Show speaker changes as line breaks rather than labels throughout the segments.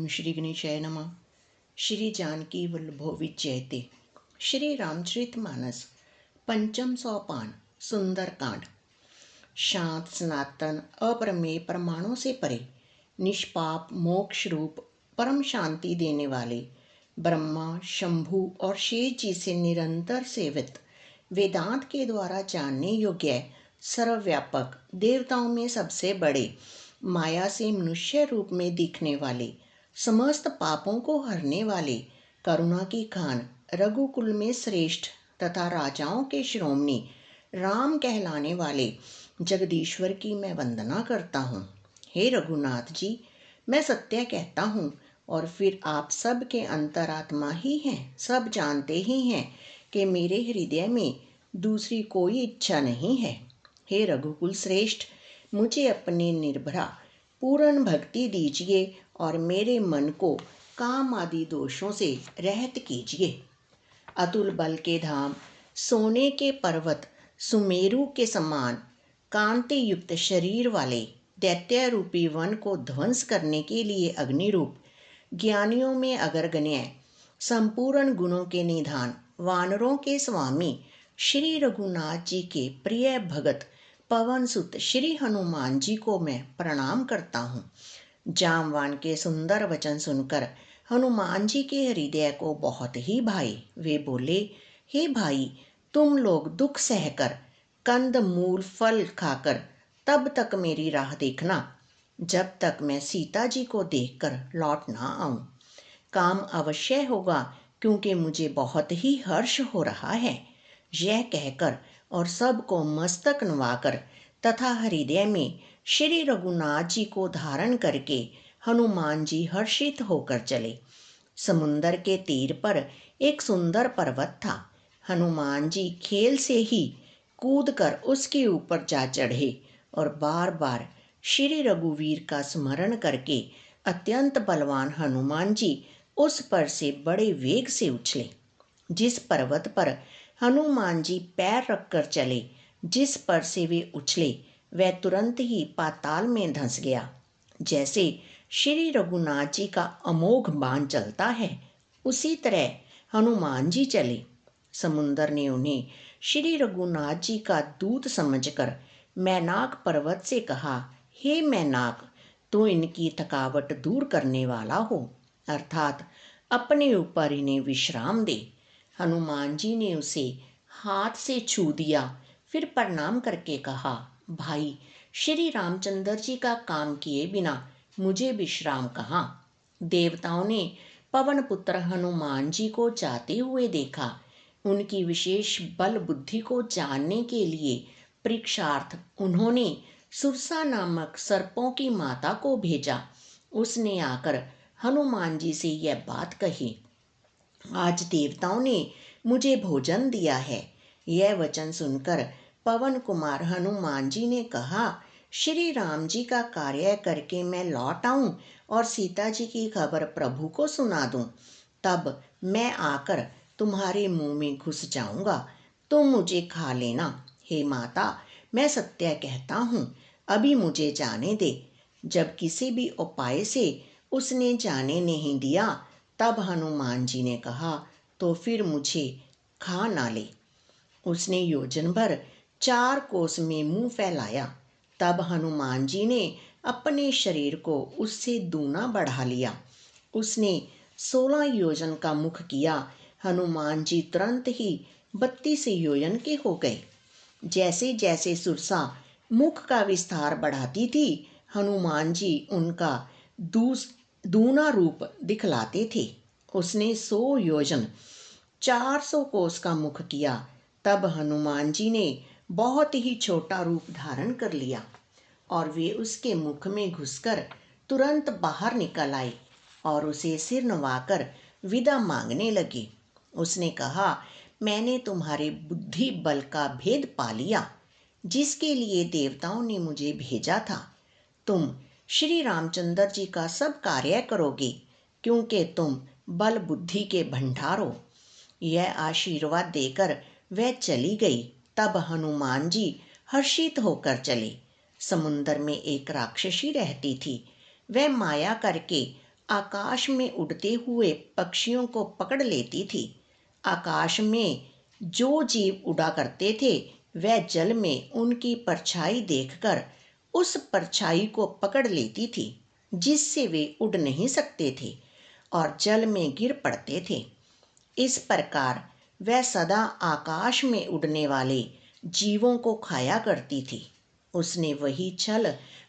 ओम श्री गणेशाय नमः। श्री जानकी वल्लभो विजयते। श्री रामचरितमानस पंचम सोपान सुंदरकांड। शांत सनातन अपरमेय प्रमाणों से परे निष्पाप मोक्ष रूप परम शांति देने वाले ब्रह्मा शंभु और शेष जी से निरंतर सेवित वेदांत के द्वारा जानने योग्य सर्वव्यापक देवताओं में सबसे बड़े माया से मनुष्य रूप में दिखने वाले समस्त पापों को हरने वाले करुणा की खान रघुकुल में श्रेष्ठ तथा राजाओं के शिरोमणि राम कहलाने वाले जगदीश्वर की मैं वंदना करता हूँ। हे रघुनाथ जी, मैं सत्य कहता हूँ और फिर आप सब के अंतरात्मा ही हैं, सब जानते ही हैं कि मेरे हृदय में दूसरी कोई इच्छा नहीं है। हे रघुकुल श्रेष्ठ, मुझे अपने निर्भरा पूर्ण भक्ति दीजिए और मेरे मन को काम आदि दोषों से रहित कीजिए। अतुल बल के धाम सोने के पर्वत सुमेरु के समान कांति युक्त शरीर वाले दैत्य रूपी वन को ध्वंस करने के लिए अग्नि रूप ज्ञानियों में अग्रगण्य संपूर्ण गुणों के निधान वानरों के स्वामी श्री रघुनाथ जी के प्रिय भगत पवन सुत श्री हनुमान जी को मैं प्रणाम करता हूँ। जामवान के सुंदर वचन सुनकर हनुमान जी के हृदय को बहुत ही भाई। वे बोले, हे भाई, तुम लोग दुख सहकर कंद मूल फल खाकर तब तक मेरी राह देखना जब तक मैं सीता जी को देखकर लौट ना आऊं। काम अवश्य होगा क्योंकि मुझे बहुत ही हर्ष हो रहा है। यह कहकर और सबको मस्तक नवाकर तथा हृदय में श्री रघुनाथ जी को धारण करके हनुमान जी हर्षित होकर चले। समुंदर के तीर पर एक सुंदर पर्वत था। हनुमान जी खेल से ही कूदकर उसके ऊपर जा चढ़े और बार बार श्री रघुवीर का स्मरण करके अत्यंत बलवान हनुमान जी उस पर से बड़े वेग से उछले। जिस पर्वत पर हनुमान जी पैर रखकर चले, जिस पर से वे उछले, वह तुरंत ही पाताल में धंस गया। जैसे श्री रघुनाथ जी का अमोघ बाण चलता है, उसी तरह हनुमान जी चले। समुंदर ने उन्हें श्री रघुनाथ जी का दूत समझकर मैनाक पर्वत से कहा, हे मैनाक, तू इनकी थकावट दूर करने वाला हो, अर्थात अपने ऊपर इन्हें विश्राम दे। हनुमान जी ने उसे हाथ से छू दिया, फिर प्रणाम करके कहा, भाई, श्री रामचंद्र जी का काम किए बिना मुझे विश्राम कहाँ। देवताओं ने पवन पुत्र हनुमान जी को जाते हुए देखा। उनकी विशेष बल बुद्धि को जानने के लिए परीक्षार्थ उन्होंने सुरसा नामक सर्पों की माता को भेजा। उसने आकर हनुमान जी से यह बात कही, आज देवताओं ने मुझे भोजन दिया है। यह वचन सुनकर पवन कुमार हनुमान जी ने कहा, श्री राम जी का कार्य करके मैं लौट आऊं और सीता जी की खबर प्रभु को सुना दूं, तब मैं आकर तुम्हारे मुंह में घुस जाऊंगा, तुम मुझे खा लेना। हे माता, मैं सत्य कहता हूँ, अभी मुझे जाने दे। जब किसी भी उपाय से उसने जाने नहीं दिया, तब हनुमान जी ने कहा, तो फिर मुझे खा ना ले। उसने योजन भर 4 कोस में मुंह फैलाया। तब हनुमान जी ने अपने शरीर को उससे दूना बढ़ा लिया। उसने 16 योजन का मुख किया। हनुमान जी तुरंत ही 32 योजन के हो गए। जैसे जैसे सुरसा मुख का विस्तार बढ़ाती थी, हनुमान जी उनका दूना रूप दिखलाते थे। उसने 100 योजन 400 कोस का मुख किया। तब हनुमान जी ने बहुत ही छोटा रूप धारण कर लिया और वे उसके मुख में घुसकर तुरंत बाहर निकल आए और उसे सिर नवाकर विदा मांगने लगे। उसने कहा, मैंने तुम्हारे बुद्धि बल का भेद पा लिया, जिसके लिए देवताओं ने मुझे भेजा था। तुम श्री रामचंद्र जी का सब कार्य करोगे क्योंकि तुम बल बुद्धि के भंडार हो। यह आशीर्वाद देकर वह चली गई। तब हनुमान जी हर्षित होकर चले। समुंदर में एक राक्षसी रहती थी। वह माया करके आकाश में उड़ते हुए पक्षियों को पकड़ लेती थी। आकाश में जो जीव उड़ा करते थे वह जल में उनकी परछाई देखकर उस परछाई को पकड़ लेती थी, जिससे वे उड़ नहीं सकते थे और जल में गिर पड़ते थे। इस प्रकार वह सदा आकाश में उड़ने वाले जीवों को खाया करती थी। उसने वही छल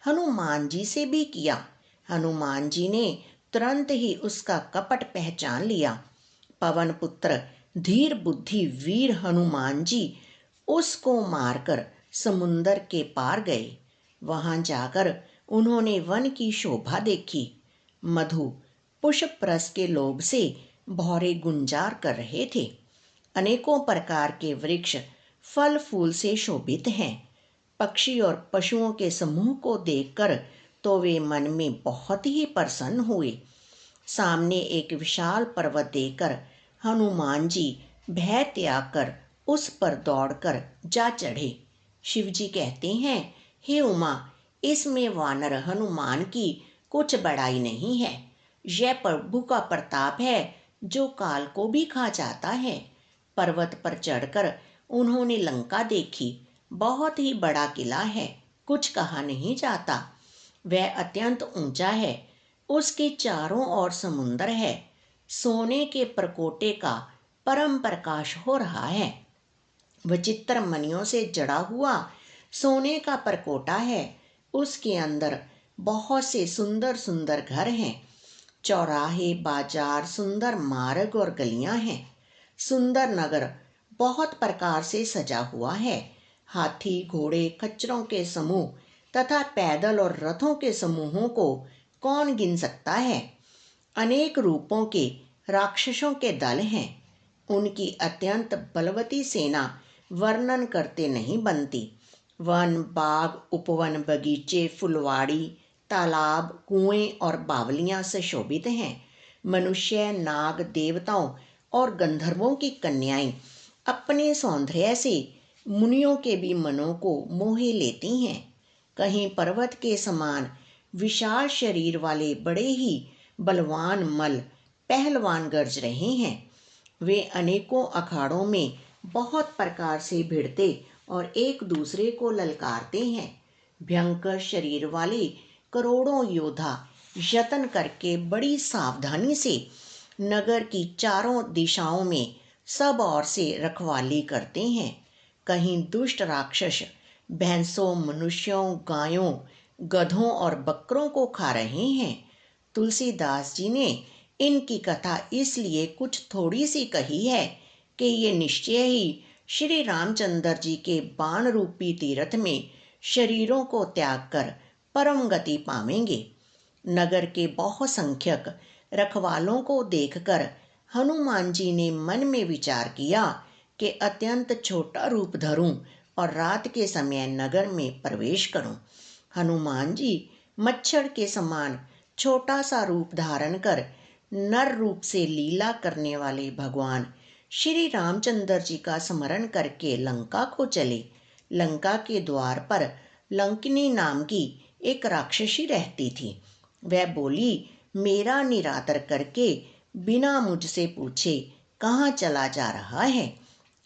हनुमान जी से भी किया। हनुमान जी ने तुरंत ही उसका कपट पहचान लिया। पवन पुत्र धीर बुद्धि वीर हनुमान जी उसको मारकर समुंदर के पार गए। वहां जाकर उन्होंने वन की शोभा देखी। मधु पुष्प रस के लोभ से भौरे गुंजार कर रहे थे। अनेकों प्रकार के वृक्ष फल फूल से शोभित हैं। पक्षी और पशुओं के समूह को देखकर तो वे मन में बहुत ही प्रसन्न हुए। सामने एक विशाल पर्वत देखकर हनुमान जी भय त्याग कर उस पर दौड़कर जा चढ़े। शिवजी कहते हैं, हे उमा, इसमें वानर हनुमान की कुछ बड़ाई नहीं है। यह प्रभु का प्रताप है जो काल को भी खा जाता है। पर्वत पर चढ़कर उन्होंने लंका देखी। बहुत ही बड़ा किला है, कुछ कहा नहीं जाता। वह अत्यंत ऊंचा है। उसके चारों ओर समुंदर है। सोने के परकोटे का परम प्रकाश हो रहा है। विचित्र मणियों से जड़ा हुआ सोने का परकोटा है। उसके अंदर बहुत से सुंदर सुंदर घर हैं। चौराहे, बाजार, सुंदर मार्ग और गलियां हैं। सुंदर नगर बहुत प्रकार से सजा हुआ है। हाथी, घोड़े, खच्चरों के समूह तथा पैदल और रथों के समूहों को कौन गिन सकता है। अनेक रूपों के राक्षसों के दल हैं। उनकी अत्यंत बलवती सेना वर्णन करते नहीं बनती। वन, बाग, उपवन, बगीचे, फुलवाड़ी, तालाब, कुएं और बावलियां सुशोभित हैं। मनुष्य, नाग, देवताओं और गंधर्वों की कन्याएं अपने सौंदर्य से मुनियों के भी मनों को मोहे लेती हैं। कहीं पर्वत के समान विशाल शरीर वाले बड़े ही बलवान मल पहलवान गरज रहे हैं। वे अनेकों अखाड़ों में बहुत प्रकार से भिड़ते और एक दूसरे को ललकारते हैं। भयंकर शरीर वाले करोड़ों योद्धा यत्न करके बड़ी सावधानी से नगर की चारों दिशाओं में सब ओर से रखवाली करते हैं। कहीं दुष्ट राक्षस भैंसों, मनुष्यों, गायों, गधों और बकरों को खा रहे हैं। तुलसीदास जी ने इनकी कथा इसलिए कुछ थोड़ी सी कही है कि ये निश्चय ही श्री रामचंद्र जी के बाण रूपी तीर्थ में शरीरों को त्याग कर परम गति पावेंगे। नगर के बहुसंख्यक रखवालों को देखकर हनुमान जी ने मन में विचार किया कि अत्यंत छोटा रूप धरूं और रात के समय नगर में प्रवेश करूं। हनुमान जी मच्छर के समान छोटा सा रूप धारण कर नर रूप से लीला करने वाले भगवान श्री रामचंद्र जी का स्मरण करके लंका को चले। लंका के द्वार पर लंकिनी नाम की एक राक्षसी रहती थी। वह बोली, मेरा निरादर करके बिना मुझसे पूछे कहाँ चला जा रहा है।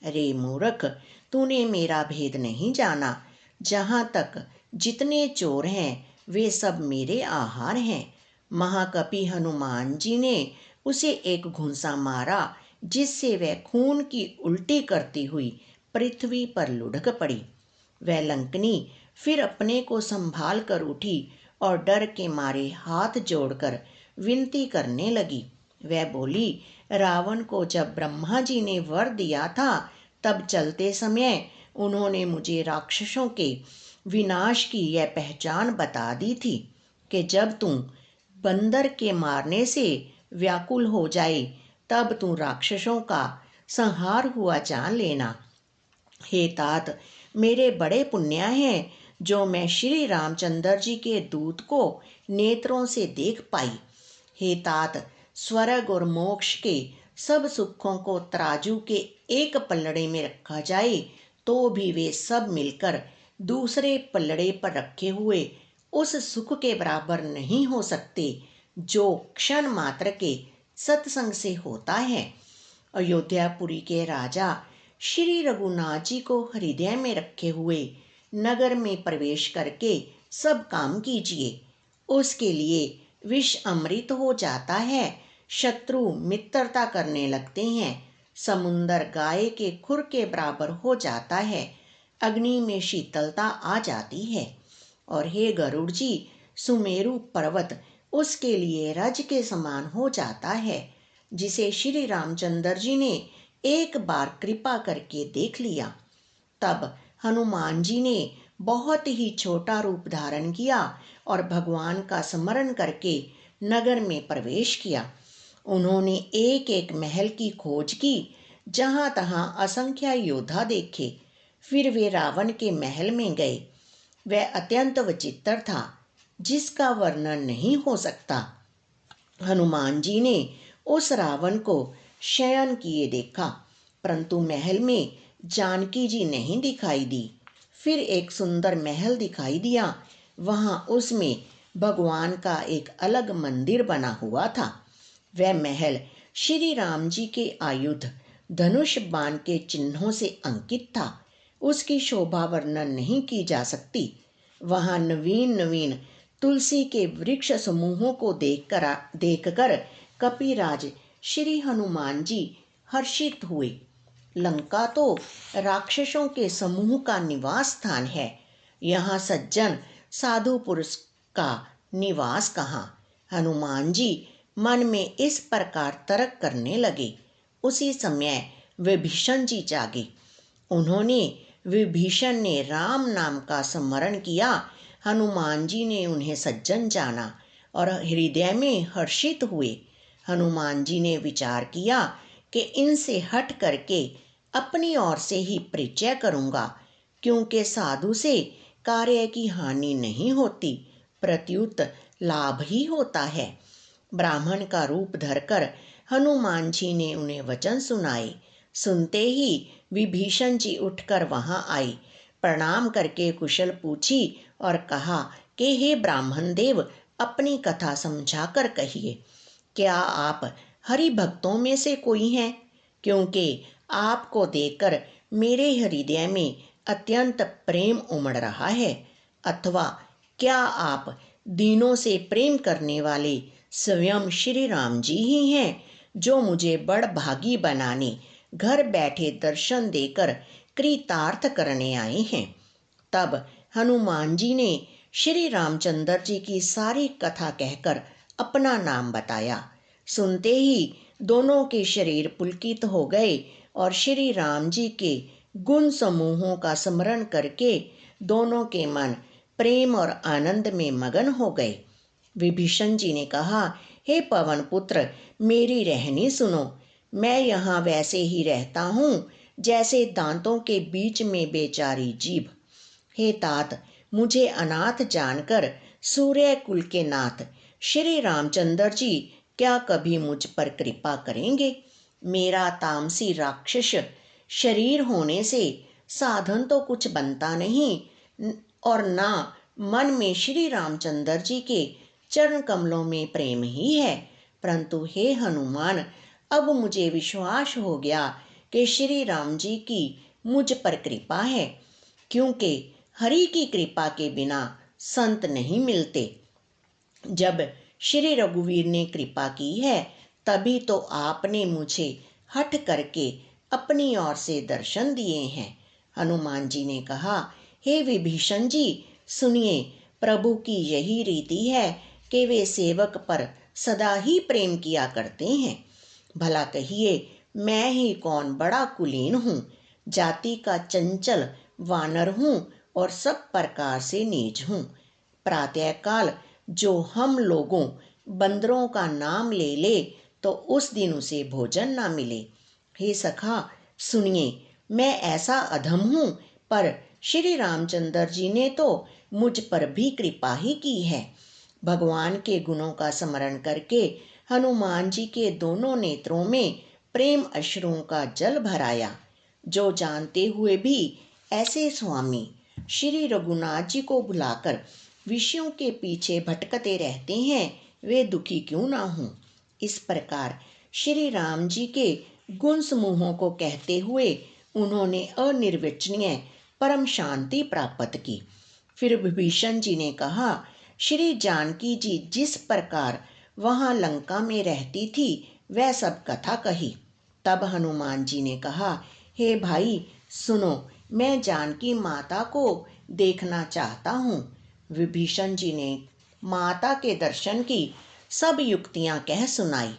अरे मूर्ख, तूने मेरा भेद नहीं जाना। जहाँ तक जितने चोर हैं वे सब मेरे आहार हैं। महाकपि हनुमान जी ने उसे एक घूंसा मारा, जिससे वह खून की उल्टी करती हुई पृथ्वी पर लुढ़क पड़ी। वह लंकनी फिर अपने को संभाल कर उठी और डर के मारे हाथ जोड़कर विनती करने लगी। वह बोली, रावण को जब ब्रह्मा जी ने वर दिया था तब चलते समय उन्होंने मुझे राक्षसों के विनाश की यह पहचान बता दी थी कि जब तू बंदर के मारने से व्याकुल हो जाए तब तू राक्षसों का संहार हुआ जान लेना। हे तात, मेरे बड़े पुण्य हैं जो मैं श्री रामचंद्र जी के दूत को नेत्रों से देख पाई। हे तात, स्वर्ग और मोक्ष के सब सुखों को तराजू के एक पल्लड़े में रखा जाए तो भी वे सब मिलकर दूसरे पल्लड़े पर रखे हुए उस सुख के बराबर नहीं हो सकते जो क्षण मात्र के सत्संग से होता है। अयोध्यापुरी के राजा श्री रघुनाथ जी को हृदय में रखे हुए नगर में प्रवेश करके सब काम कीजिए। उसके लिए विष अमृत हो जाता है, शत्रु मित्रता करने लगते हैं, समुंदर गाय के खुर के बराबर हो जाता है, अग्नि में शीतलता आ जाती है। और हे गरुड़ जी, सुमेरु पर्वत उसके लिए रज के समान हो जाता है, जिसे श्री रामचंद्र जी ने एक बार कृपा करके देख लिया। तब हनुमान जी ने बहुत ही छोटा रूप धारण किया और भगवान का स्मरण करके नगर में प्रवेश किया। उन्होंने एक एक महल की खोज की, जहाँ तहाँ असंख्य योद्धा देखे। फिर वे रावण के महल में गए। वह अत्यंत विचित्र था, जिसका वर्णन नहीं हो सकता। हनुमान जी ने उस रावण को शयन किए देखा, परंतु महल में जानकी जी नहीं दिखाई दी। फिर एक सुंदर महल दिखाई दिया। वहां उसमें भगवान का एक अलग मंदिर बना हुआ था। वह महल श्री राम जी के आयुध धनुष बाण के चिन्हों से अंकित था। उसकी शोभा वर्णन नहीं की जा सकती। वहां नवीन नवीन तुलसी के वृक्ष समूहों को देखकर कपिराज श्री हनुमान जी हर्षित हुए। लंका तो राक्षसों के समूह का निवास स्थान है, यहाँ सज्जन साधु पुरुष का निवास कहाँ। हनुमान जी मन में इस प्रकार तर्क करने लगे। उसी समय विभीषण जी जागे। उन्होंने विभीषण ने राम नाम का स्मरण किया। हनुमान जी ने उन्हें सज्जन जाना और हृदय में हर्षित हुए। हनुमान जी ने विचार किया कि इनसे हट करके अपनी ओर से ही परिचय करूँगा, क्योंकि साधु से कार्य की हानि नहीं होती, प्रत्युत लाभ ही होता है। ब्राह्मण का रूप धरकर हनुमान जी ने उन्हें वचन सुनाए। सुनते ही विभीषण जी उठकर वहां आई, प्रणाम करके कुशल पूछी और कहा कि हे ब्राह्मण देव, अपनी कथा समझाकर कहिए। क्या आप हरि भक्तों में से कोई हैं? क्योंकि आपको देखकर मेरे हृदय में अत्यंत प्रेम उमड़ रहा है। अथवा क्या आप दीनों से प्रेम करने वाले स्वयं श्री राम जी ही हैं, जो मुझे बड़भागी बनाने घर बैठे दर्शन देकर कृतार्थ करने आए हैं? तब हनुमान जी ने श्री रामचंद्र जी की सारी कथा कहकर अपना नाम बताया। सुनते ही दोनों के शरीर पुलकित हो गए और श्री राम जी के गुण समूहों का स्मरण करके दोनों के मन प्रेम और आनंद में मगन हो गए। विभीषण जी ने कहा, हे पवन पुत्र, मेरी रहनी सुनो। मैं यहाँ वैसे ही रहता हूँ जैसे दांतों के बीच में बेचारी जीभ। हे तात, मुझे अनाथ जानकर सूर्य कुल के नाथ श्री रामचंद्र जी क्या कभी मुझ पर कृपा करेंगे? मेरा तामसी राक्षस शरीर होने से साधन तो कुछ बनता नहीं और ना मन में श्री रामचंद्र जी के चरण कमलों में प्रेम ही है। परंतु हे हनुमान, अब मुझे विश्वास हो गया कि श्री राम जी की मुझ पर कृपा है, क्योंकि हरि की कृपा के बिना संत नहीं मिलते। जब श्री रघुवीर ने कृपा की है, तभी तो आपने मुझे हट करके अपनी ओर से दर्शन दिए हैं। हनुमान जी ने कहा, हे विभीषण जी, सुनिए, प्रभु की यही रीति है कि वे सेवक पर सदा ही प्रेम किया करते हैं। भला कहिए, मैं ही कौन बड़ा कुलीन हूँ, जाति का चंचल वानर हूँ और सब प्रकार से नीच हूँ। प्रातःकाल जो हम लोगों बंदरों का नाम ले ले तो उस दिन उसे भोजन ना मिले। हे सखा, सुनिए, मैं ऐसा अधम हूँ, पर श्री रामचंद्र जी ने तो मुझ पर भी कृपा ही की है। भगवान के गुणों का स्मरण करके हनुमान जी के दोनों नेत्रों में प्रेम अश्रुओं का जल भराया। जो जानते हुए भी ऐसे स्वामी श्री रघुनाथ जी को भुलाकर विषयों के पीछे भटकते रहते हैं, वे दुखी क्यों ना हों। इस प्रकार श्री राम जी के गुण समूहों को कहते हुए उन्होंने अनिर्वचनीय परम शांति प्राप्त की। फिर विभीषण जी ने कहा, श्री जानकी जी जिस प्रकार वहाँ लंका में रहती थी वह सब कथा कही। तब हनुमान जी ने कहा, हे भाई सुनो, मैं जानकी माता को देखना चाहता हूँ। विभीषण जी ने माता के दर्शन की सब युक्तियाँ कह सुनाई।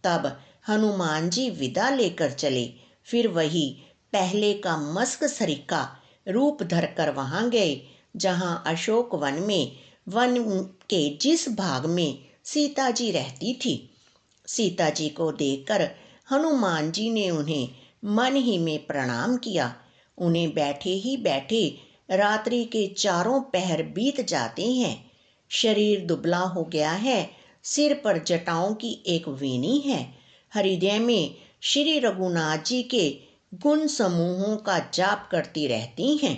तब हनुमान जी विदा लेकर चले। फिर वही पहले का मस्क सरीखा रूप धरकर वहां गए जहां अशोक वन में वन के जिस भाग में सीता जी रहती थी। सीता जी को देखकर हनुमान जी ने उन्हें मन ही में प्रणाम किया। उन्हें बैठे ही बैठे रात्रि के चारों पहर बीत जाते हैं। शरीर दुबला हो गया है, सिर पर जटाओं की एक वेणी है। हृदय में श्री रघुनाथ जी के गुण समूहों का जाप करती रहती हैं।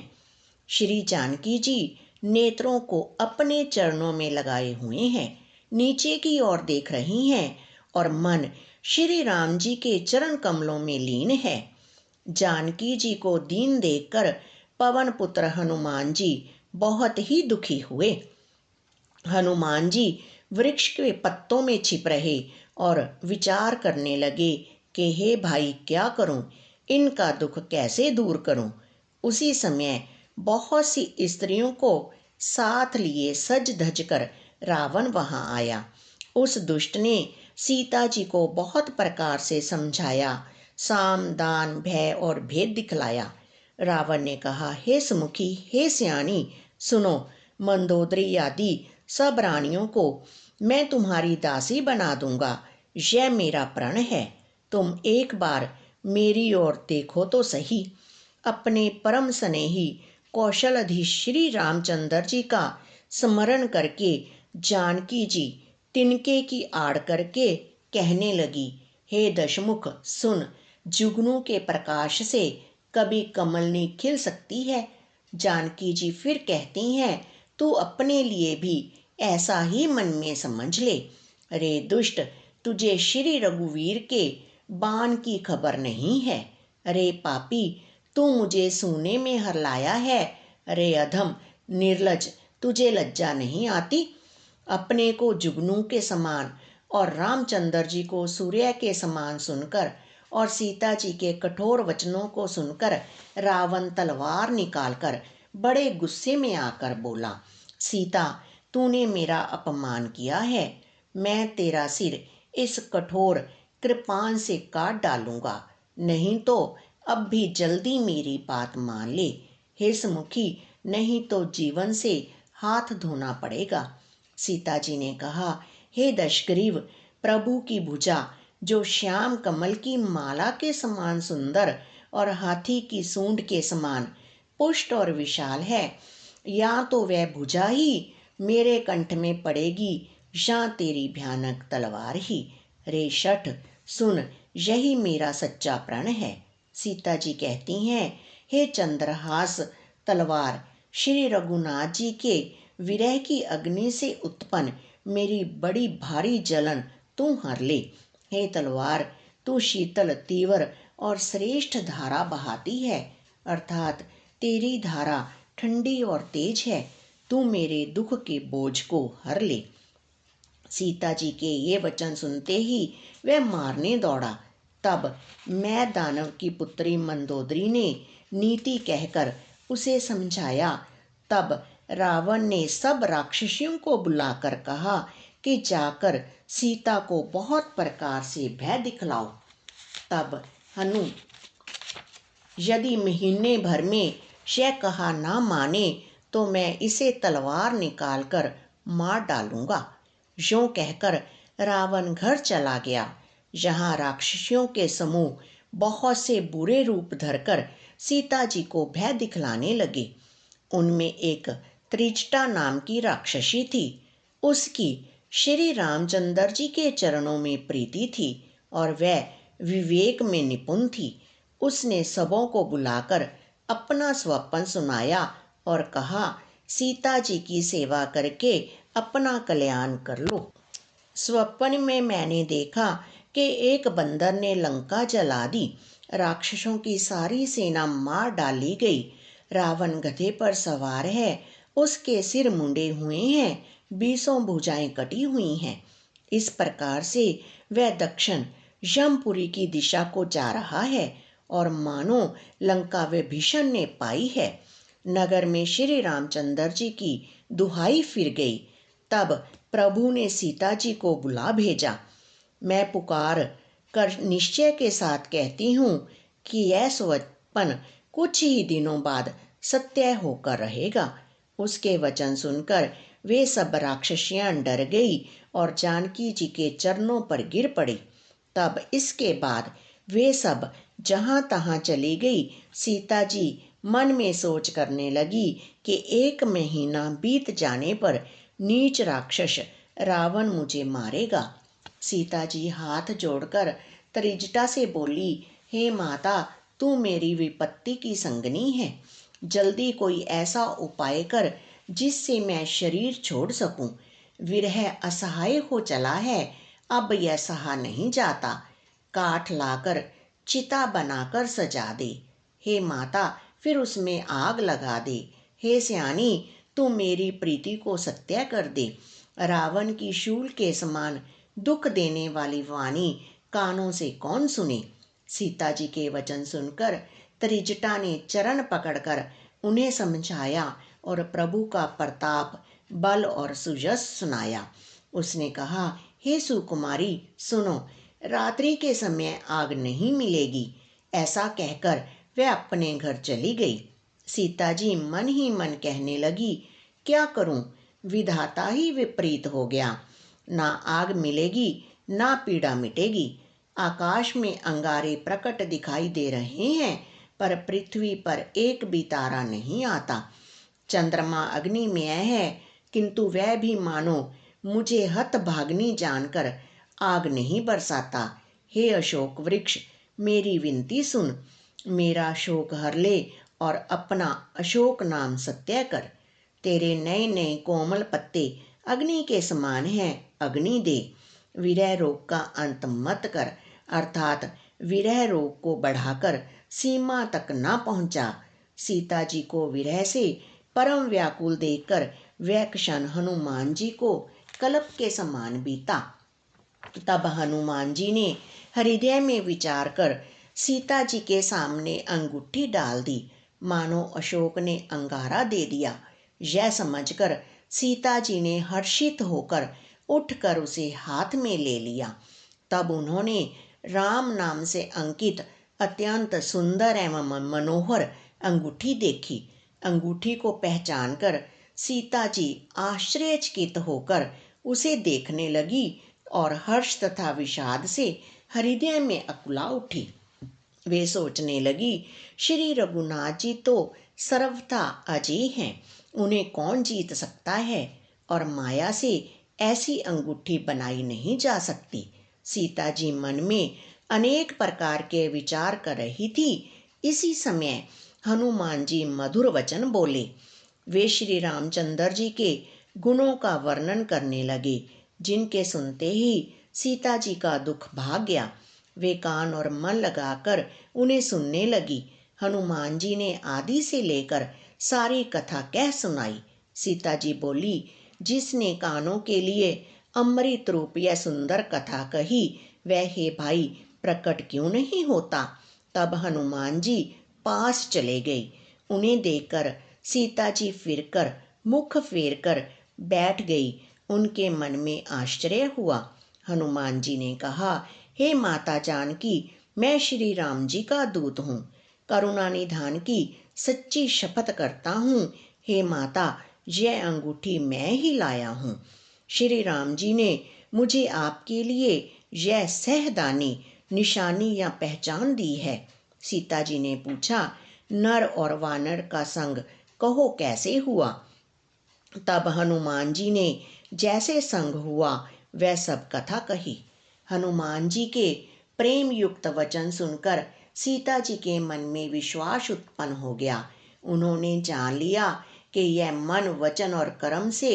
श्री जानकी जी नेत्रों को अपने चरणों में लगाए हुए हैं, नीचे की ओर देख रही हैं और मन श्री राम जी के चरण कमलों में लीन है। जानकी जी को दीन देखकर पवन पुत्र हनुमान जी बहुत ही दुखी हुए। हनुमान जी वृक्ष के पत्तों में छिप रहे और विचार करने लगे कि हे भाई क्या करूं, इनका दुख कैसे दूर करूं। उसी समय बहुत सी स्त्रियों को साथ लिए सज धज कर रावण वहां आया। उस दुष्ट ने सीता जी को बहुत प्रकार से समझाया, साम दान भय और भेद दिखलाया। रावण ने कहा, हे सुमुखी, हे सियाणी, सुनो, मंदोदरी आदि सब रानियों को मैं तुम्हारी दासी बना दूंगा। यह मेरा प्रण है। तुम एक बार मेरी ओर देखो तो सही। अपने परम स्नेही कौशलाधीश श्री रामचंद्र जी का स्मरण करके जानकी जी तिनके की आड़ करके कहने लगी, हे दशमुख सुन, जुगनू के प्रकाश से कभी कमलनी खिल सकती है। जानकी जी फिर कहती हैं, तू अपने लिए भी ऐसा ही मन में समझ ले। अरे दुष्ट, तुझे श्री रघुवीर के बाण की खबर नहीं है। अरे पापी, तू मुझे सोने में हरलाया है। अरे अधम निर्लज, तुझे लज्जा नहीं आती। अपने को जुगनू के समान और रामचंद्र जी को सूर्य के समान सुनकर और सीता जी के कठोर वचनों को सुनकर रावण तलवार निकालकर बड़े गुस्से में आकर बोला, सीता, तूने मेरा अपमान किया है। मैं तेरा सिर इस कठोर कृपान से काट डालूंगा, नहीं तो अब भी जल्दी मेरी बात मान ले। हे सुमुखी, नहीं तो जीवन से हाथ धोना पड़ेगा। सीता जी ने कहा, हे दशग्रीव, प्रभु की भुजा जो श्याम कमल की माला के समान सुंदर और हाथी की सूंड के समान पुष्ट और विशाल है, या तो वह भुजा ही मेरे कंठ में पड़ेगी या तेरी भयानक तलवार ही। रे शठ, सुन, यही मेरा सच्चा प्रण है। सीता जी कहती हैं, हे चंद्रहास तलवार, श्री रघुनाथ जी के विरह की अग्नि से उत्पन्न मेरी बड़ी भारी जलन तू हर ले। हे तलवार, तू शीतल, तीव्र और श्रेष्ठ धारा बहाती है, अर्थात तेरी धारा ठंडी और तेज है। तू मेरे दुख के बोझ को हर ले। सीता जी के ये वचन सुनते ही वह मारने दौड़ा। तब मैं दानव की पुत्री मंदोदरी ने नीति कहकर उसे समझाया। तब रावण ने सब राक्षसियों को बुलाकर कहा कि जाकर सीता को बहुत प्रकार से भय दिखलाओ। तब हनु यदि महीने भर में यह कहा ना माने तो मैं इसे तलवार निकालकर मार डालूंगा। यूं कहकर रावण घर चला गया। यहाँ राक्षसियों के समूह बहुत से बुरे रूप धरकर सीता जी को भय दिखलाने लगे। उनमें एक त्रिजटा नाम की राक्षसी थी। उसकी श्री रामचंद्र जी के चरणों में प्रीति थी और वह विवेक में निपुण थी। उसने सबों को बुलाकर अपना स्वप्न सुनाया और कहा, सीता जी की सेवा करके अपना कल्याण कर लो। स्वप्न में मैंने देखा कि एक बंदर ने लंका जला दी। राक्षसों की सारी सेना मार डाली गई। रावण गधे पर सवार है, उसके सिर मुंडे हुए हैं, 20 भुजाएं कटी हुई हैं। इस प्रकार से वह दक्षिण यमपुरी की दिशा को जा रहा है और मानो लंका विभीषण ने पाई है। नगर में श्री रामचंद्र जी की दुहाई फिर गई। तब प्रभु ने सीता जी को बुला भेजा। मैं पुकार कर निश्चय के साथ कहती हूँ कि यह स्वप्न कुछ ही दिनों बाद सत्य होकर रहेगा। उसके वचन सुनकर वे सब राक्षसियां डर गई और जानकी जी के चरणों पर गिर पड़ी। तब इसके बाद वे सब जहाँ तहाँ चली गई। सीता जी मन में सोच करने लगी कि 1 महीना बीत जाने पर नीच राक्षस रावण मुझे मारेगा। सीता जी हाथ जोड़कर त्रिजटा से बोली, हे माता, तू मेरी विपत्ति की संगनी है। जल्दी कोई ऐसा उपाय कर जिससे मैं शरीर छोड़ सकूं। विरह असहाय हो चला है, अब यह सहा नहीं जाता। काठ लाकर चिता बनाकर सजा दे। हे माता, फिर उसमें आग लगा दे। हे सियानी, तू मेरी प्रीति को सत्य कर दे। रावण की शूल के समान दुख देने वाली वाणी कानों से कौन सुने। सीता जी के वचन सुनकर त्रिजटा ने चरण पकड़कर उन्हें समझाया और प्रभु का प्रताप, बल और सुजस सुनाया। उसने कहा, हे सुकुमारी, सुनो, रात्रि के समय आग नहीं मिलेगी। ऐसा कहकर वह अपने घर चली गई। सीता जी मन ही मन कहने लगी, क्या करूं, विधाता ही विपरीत हो गया। ना आग मिलेगी, ना पीड़ा मिटेगी। आकाश में अंगारे प्रकट दिखाई दे रहे हैं, पर पृथ्वी पर एक भी तारा नहीं आता। चंद्रमा अग्निमय है, किंतु वह भी मानो मुझे हतभाग्नि जानकर आग नहीं बरसाता। हे अशोक वृक्ष, मेरी विनती सुन, मेरा शोक हर ले और अपना अशोक नाम सत्य कर। तेरे नए नए कोमल पत्ते अग्नि के समान हैं, अग्नि दे। विरह रोग का अंत मत कर, अर्थात विरह रोग को बढ़ाकर सीमा तक ना पहुंचा। सीता जी को विरह से परम व्याकुल देखकर वह क्षण हनुमान जी को कल्प के समान बीता। तब हनुमान जी ने हृदय में विचार कर सीता जी के सामने अंगूठी डाल दी, मानो अशोक ने अंगारा दे दिया। यह समझकर सीता जी ने हर्षित होकर उठकर उसे हाथ में ले लिया। तब उन्होंने राम नाम से अंकित अत्यंत सुंदर एवं मनोहर अंगूठी देखी। अंगूठी को पहचानकर सीता जी आश्चर्यचकित होकर उसे देखने लगी और हर्ष तथा विषाद से हृदय में अकुला उठी। वे सोचने लगी, श्री रघुनाथ जी तो सर्वथा अजय हैं, उन्हें कौन जीत सकता है और माया से ऐसी अंगूठी बनाई नहीं जा सकती। सीता जी मन में अनेक प्रकार के विचार कर रही थी। इसी समय हनुमान जी मधुर वचन बोले। वे श्री रामचंद्र जी के गुणों का वर्णन करने लगे, जिनके सुनते ही सीता जी का दुख भाग गया। वे कान और मन लगाकर उन्हें सुनने लगी। हनुमान जी ने आदि से लेकर सारी कथा कह सुनाई। सीता जी बोली, जिसने कानों के लिए अमृत रूप यह सुंदर कथा कही, वह हे भाई प्रकट क्यों नहीं होता। तब हनुमान जी पास चले गए। उन्हें देखकर सीता जी फिरकर मुख फेर कर बैठ गई। उनके मन में आश्चर्य हुआ। हनुमान जी ने कहा, हे माता जानकी, मैं श्री राम जी का दूत हूँ। करुणा निधान की सच्ची शपथ करता हूँ, हे माता, यह अंगूठी मैं ही लाया हूँ। श्री राम जी ने मुझे आपके लिए यह सहदानी निशानी या पहचान दी है। सीता जी ने पूछा, नर और वानर का संग कहो कैसे हुआ। तब हनुमान जी ने जैसे संग हुआ वह सब कथा कही। हनुमान जी के प्रेम युक्त वचन सुनकर सीता जी के मन में विश्वास उत्पन्न हो गया। उन्होंने जान लिया कि यह मन, वचन और कर्म से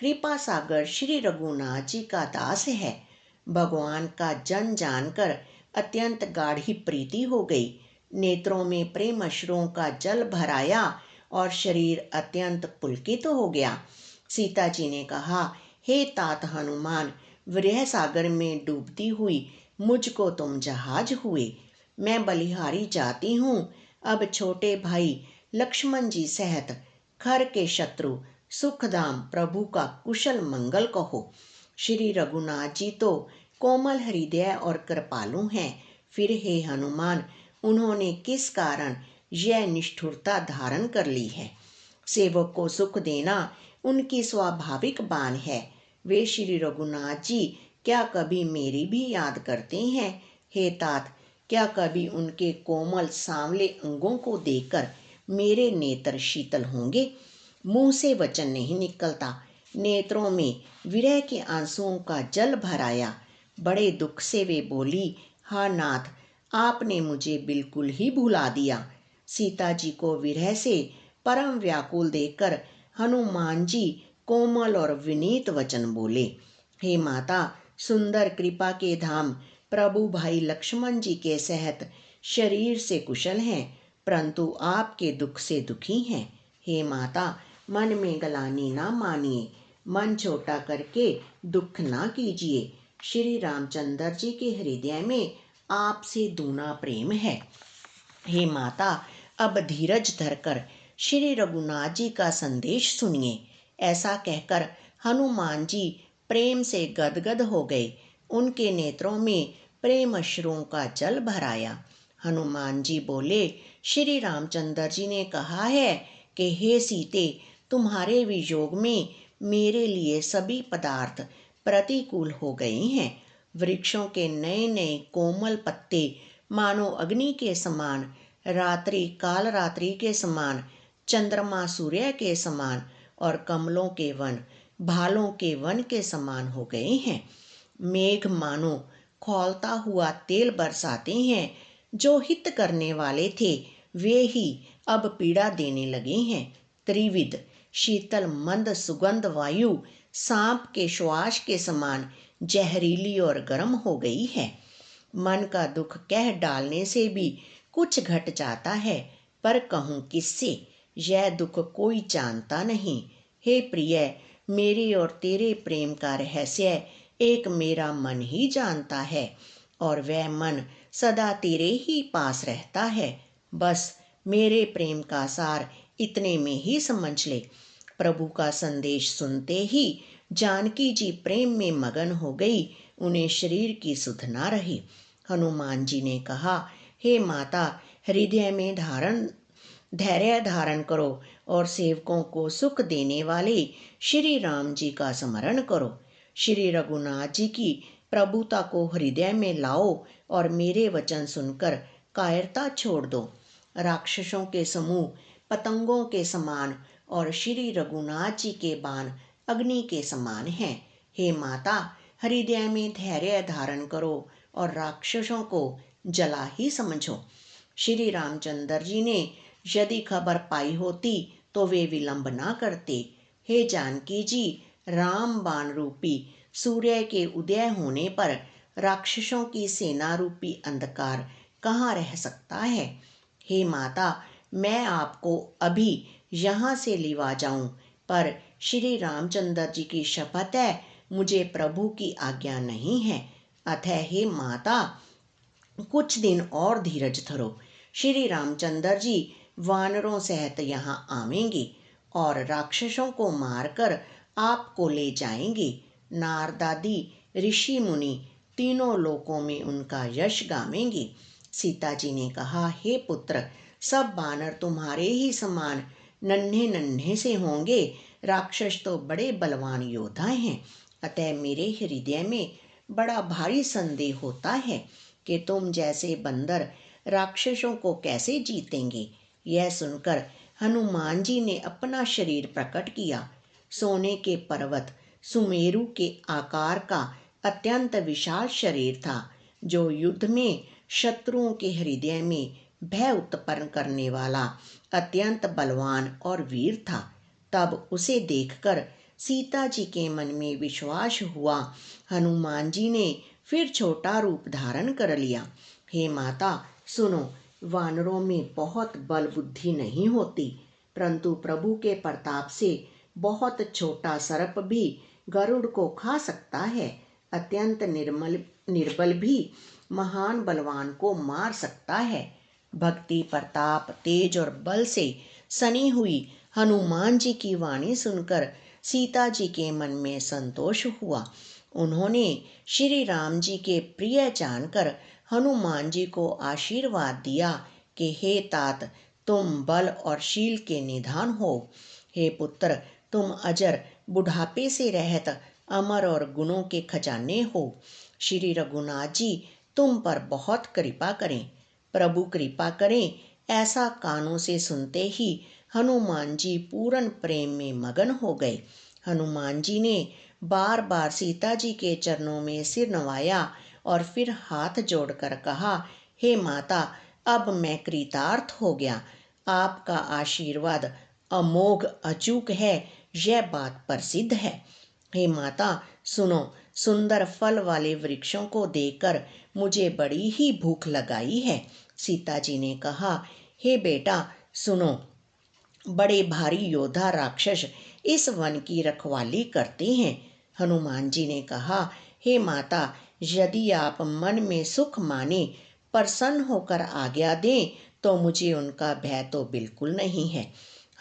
कृपा सागर श्री रघुनाथ जी का दास है। भगवान का जन जानकर अत्यंत गाढ़ी प्रीति हो गई। नेत्रों में प्रेम अश्रुओं का जल भराया और शरीर अत्यंत पुलकित हो गया। सीता जी ने कहा, हे तात हनुमान, विरह सागर में डूबती हुई मुझको तुम जहाज हुए। मैं बलिहारी जाती हूँ। अब छोटे भाई लक्ष्मण जी सहित खर के शत्रु सुखधाम प्रभु का कुशल मंगल कहो। श्री रघुनाथ जी तो कोमल हृदय और कृपालु हैं, फिर हे हनुमान, उन्होंने किस कारण यह निष्ठुरता धारण कर ली है। सेवक को सुख देना उनकी स्वाभाविक बान है। वे श्री रघुनाथ जी क्या कभी मेरी भी याद करते हैं? हे तात, क्या कभी उनके कोमल सांवले अंगों को देखकर मेरे नेत्र शीतल होंगे? मुंह से वचन नहीं निकलता, नेत्रों में विरह के आंसुओं का जल भराया। बड़े दुख से वे बोली, हा नाथ, आपने मुझे बिल्कुल ही भुला दिया। सीता जी को विरह से परम व्याकुल देखकर हनुमान जी कोमल और विनीत वचन बोले, हे माता, सुंदर कृपा के धाम प्रभु भाई लक्ष्मण जी के सहित शरीर से कुशल हैं, परंतु आपके दुख से दुखी हैं। हे माता, मन में गलानी ना मानिए, मन छोटा करके दुख ना कीजिए। श्री रामचंद्र जी के हृदय में आपसे दूना प्रेम है। हे माता, अब धीरज धरकर श्री रघुनाथ जी का संदेश सुनिए। ऐसा कहकर हनुमान जी प्रेम से गदगद हो गए। उनके नेत्रों में प्रेम अश्रुओं का जल भराया। हनुमान जी बोले, श्री रामचंद्र जी ने कहा है कि हे सीते, तुम्हारे वियोग में मेरे लिए सभी पदार्थ प्रतिकूल हो गए हैं। वृक्षों के नए नए कोमल पत्ते मानो अग्नि के समान, रात्रि काल रात्रि के समान, चंद्रमा सूर्य के समान और कमलों के वन भालों के वन के समान हो गए हैं। मेघ मानो खौलता हुआ तेल बरसाते हैं। जो हित करने वाले थे वे ही अब पीड़ा देने लगे हैं। त्रिविध शीतल मंद सुगंध वायु सांप के श्वास के समान जहरीली और गर्म हो गई है। मन का दुख कह डालने से भी कुछ घट जाता है, पर कहूँ किससे? यह दुख कोई जानता नहीं। हे प्रिय, मेरे और तेरे प्रेम का रहस्य एक मेरा मन ही जानता है, और वह मन सदा तेरे ही पास रहता है। बस मेरे प्रेम का सार इतने में ही समझ ले। प्रभु का संदेश सुनते ही जानकी जी प्रेम में मगन हो गई। उन्हें शरीर की सुध ना रही। हनुमान जी ने कहा, हे माता, हृदय में धैर्य धारण करो और सेवकों को सुख देने वाले श्री राम जी का स्मरण करो। श्री रघुनाथ जी की प्रभुता को हृदय में लाओ और मेरे वचन सुनकर कायरता छोड़ दो। राक्षसों के समूह पतंगों के समान और श्री रघुनाथ जी के बाण अग्नि के समान हैं। हे माता, हृदय में धैर्य धारण करो और राक्षसों को जला ही समझो। श्री रामचंद्र जी ने यदि खबर पाई होती तो वे विलंब ना करते। हे जानकी जी, राम बाण रूपी सूर्य के उदय होने पर राक्षसों की सेना रूपी अंधकार कहाँ रह सकता है। हे माता, मैं आपको अभी यहाँ से लिवा जाऊं, पर श्री रामचंद्र जी की शपथ है, मुझे प्रभु की आज्ञा नहीं है। अतः हे माता, कुछ दिन और धीरज धरो। श्री रामचंद्र जी वानरों सहित यहाँ आवेंगे और राक्षसों को मारकर आपको ले जाएंगे। नारदादि ऋषि मुनि तीनों लोकों में उनका यश गावेंगे। सीता जी ने कहा, हे पुत्र, सब बानर तुम्हारे ही समान नन्हे नन्हे से होंगे। राक्षस तो बड़े बलवान योद्धा हैं। अतः मेरे हृदय में बड़ा भारी संदेह होता है कि तुम जैसे बंदर राक्षसों को कैसे जीतेंगे। यह सुनकर हनुमान जी ने अपना शरीर प्रकट किया। सोने के पर्वत सुमेरु के आकार का अत्यंत विशाल शरीर था, जो युद्ध में शत्रुओं के हृदय में भय उत्पन्न करने वाला अत्यंत बलवान और वीर था। तब उसे देखकर सीता जी के मन में विश्वास हुआ। हनुमान जी ने फिर छोटा रूप धारण कर लिया। हे माता सुनो, वानरों में बहुत बल बुद्धि नहीं होती, परंतु प्रभु के प्रताप से बहुत छोटा सर्प भी गरुड़ को खा सकता है। अत्यंत निर्बल भी महान बलवान को मार सकता है। भक्ति, प्रताप, तेज और बल से सनी हुई हनुमान जी की वाणी सुनकर सीता जी के मन में संतोष हुआ। उन्होंने श्री राम जी के प्रिय जानकर हनुमान जी को आशीर्वाद दिया कि हे तात, तुम बल और शील के निधान हो। हे पुत्र, तुम अजर, बुढ़ापे से रहत अमर और गुणों के खजाने हो। श्री रघुनाथ जी तुम पर बहुत कृपा करें। प्रभु कृपा करें, ऐसा कानों से सुनते ही हनुमान जी पूर्ण प्रेम में मगन हो गए। हनुमान जी ने बार बार सीता जी के चरणों में सिर नवाया और फिर हाथ जोड़कर कहा, हे माता, अब मैं कृतार्थ हो गया। आपका आशीर्वाद अमोघ अचूक है, यह बात प्रसिद्ध है। हे माता सुनो, सुंदर फल वाले वृक्षों को देखकर मुझे बड़ी ही भूख लगाई है। सीता जी ने कहा, हे बेटा सुनो, बड़े भारी योद्धा राक्षस इस वन की रखवाली करते हैं। हनुमान जी ने कहा, हे माता, यदि आप मन में सुख माने, प्रसन्न होकर आज्ञा दें, तो मुझे उनका भय तो बिल्कुल नहीं है।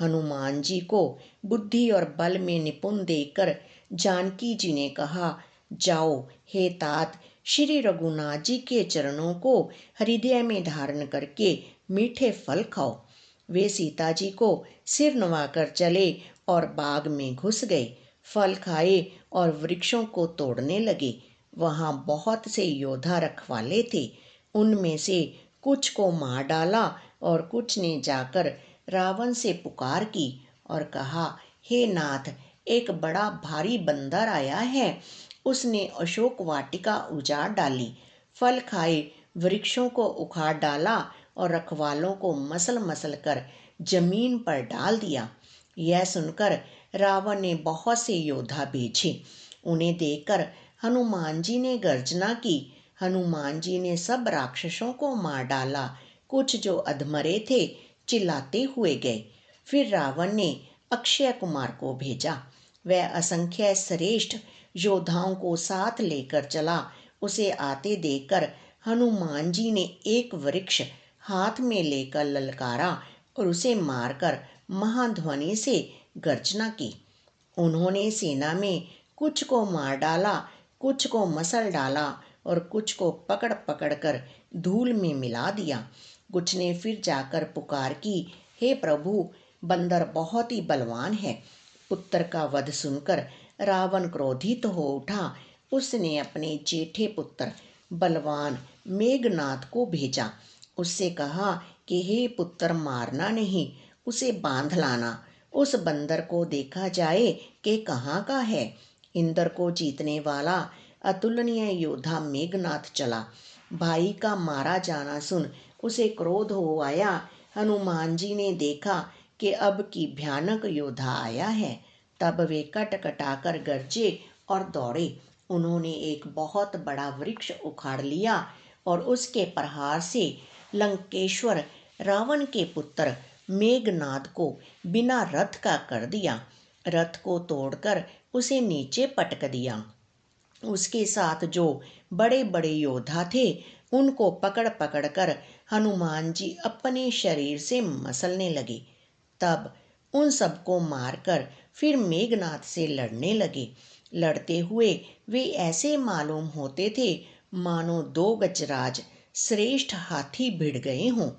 हनुमान जी को बुद्धि और बल में निपुण देखकर जानकी जी ने कहा, जाओ हे तात, श्री रघुनाथ जी के चरणों को हृदय में धारण करके मीठे फल खाओ। वे सीता जी को सिर नवाकर चले और बाग में घुस गए। फल खाए और वृक्षों को तोड़ने लगे। वहां बहुत से योद्धा रखवाले थे। उनमें से कुछ को मार डाला और कुछ ने जाकर रावण से पुकार की और कहा, हे नाथ, एक बड़ा भारी बंदर आया है। उसने अशोक वाटिका उजाड़ डाली, फल खाए वृक्षों को उखाड़ डाला और रखवालों को मसल मसल कर जमीन पर डाल दिया। यह सुनकर रावण ने बहुत से योद्धा भेजे। उन्हें देखकर हनुमान जी ने गर्जना की। हनुमान जी ने सब राक्षसों को मार डाला। कुछ जो अधमरे थे चिल्लाते हुए गए। फिर रावण ने अक्षय कुमार को भेजा। वह असंख्य श्रेष्ठ योद्धाओं को साथ लेकर चला। उसे आते देखकर हनुमान जी ने एक वृक्ष हाथ में लेकर ललकारा और उसे मारकर महाध्वनि से गर्जना की। उन्होंने सेना में कुछ को मार डाला, कुछ को मसल डाला और कुछ को पकड़ पकड़ कर धूल में मिला दिया। कुछ ने फिर जाकर पुकार की, हे प्रभु, बंदर बहुत ही बलवान है। पुत्र का वध सुनकर रावण क्रोधित हो उठा। उसने अपने जेठे पुत्र बलवान मेघनाद को भेजा। उससे कहा कि हे पुत्र, मारना नहीं, उसे बांध लाना। उस बंदर को देखा जाए कि कहाँ का है। इंद्र को जीतने वाला अतुलनीय योद्धा मेघनाथ चला। भाई का मारा जाना सुन उसे क्रोध हो आया। हनुमान जी ने देखा कि अब की भयानक योद्धा आया है। तब वे कटकटाकर गरजे और दौड़े। उन्होंने एक बहुत बड़ा वृक्ष उखाड़ लिया और उसके प्रहार से लंकेश्वर रावण के पुत्र मेघनाद को बिना रथ का कर दिया। रथ को तोड़कर उसे नीचे पटक दिया। उसके साथ जो बड़े बड़े योद्धा थे उनको पकड़ पकड़ कर हनुमान जी अपने शरीर से मसलने लगे। तब उन सबको मारकर फिर मेघनाद से लड़ने लगे। लड़ते हुए वे ऐसे मालूम होते थे मानो दो गजराज श्रेष्ठ हाथी भिड़ गए हों।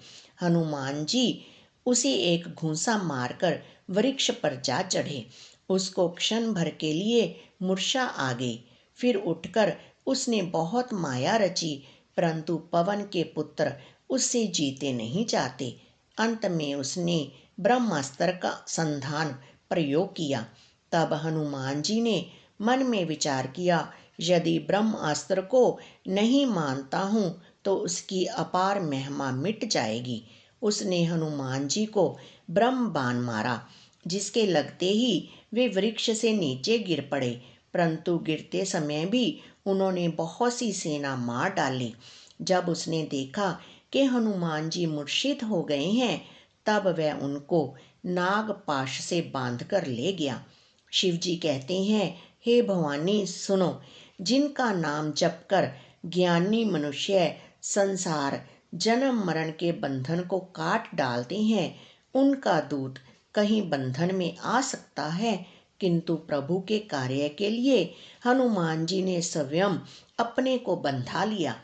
हनुमान जी उसे एक घूंसा मारकर वृक्ष पर जा चढ़े। उसको क्षण भर के लिए मूर्छा आ गई। फिर उठकर उसने बहुत माया रची, परंतु पवन के पुत्र उससे जीते नहीं जाते। अंत में उसने ब्रह्मास्त्र का संधान प्रयोग किया। तब हनुमान जी ने मन में विचार किया, यदि ब्रह्मास्त्र को नहीं मानता हूँ तो उसकी अपार महिमा मिट जाएगी। उसने हनुमान जी को ब्रह्म बाण मारा, जिसके लगते ही वे वृक्ष से नीचे गिर पड़े, परंतु गिरते समय भी उन्होंने बहुत सी सेना मार डाली। जब उसने देखा कि हनुमान जी मूर्छित हो गए हैं, तब वह उनको नागपाश से बांधकर ले गया। शिव जी कहते हैं, हे भवानी सुनो, जिनका नाम जपकर ज्ञानी मनुष्य संसार जन्म मरण के बंधन को काट डालते हैं, उनका दूत कहीं बंधन में आ सकता है। किंतु प्रभु के कार्य के लिए हनुमान जी ने स्वयं अपने को बंधा लिया।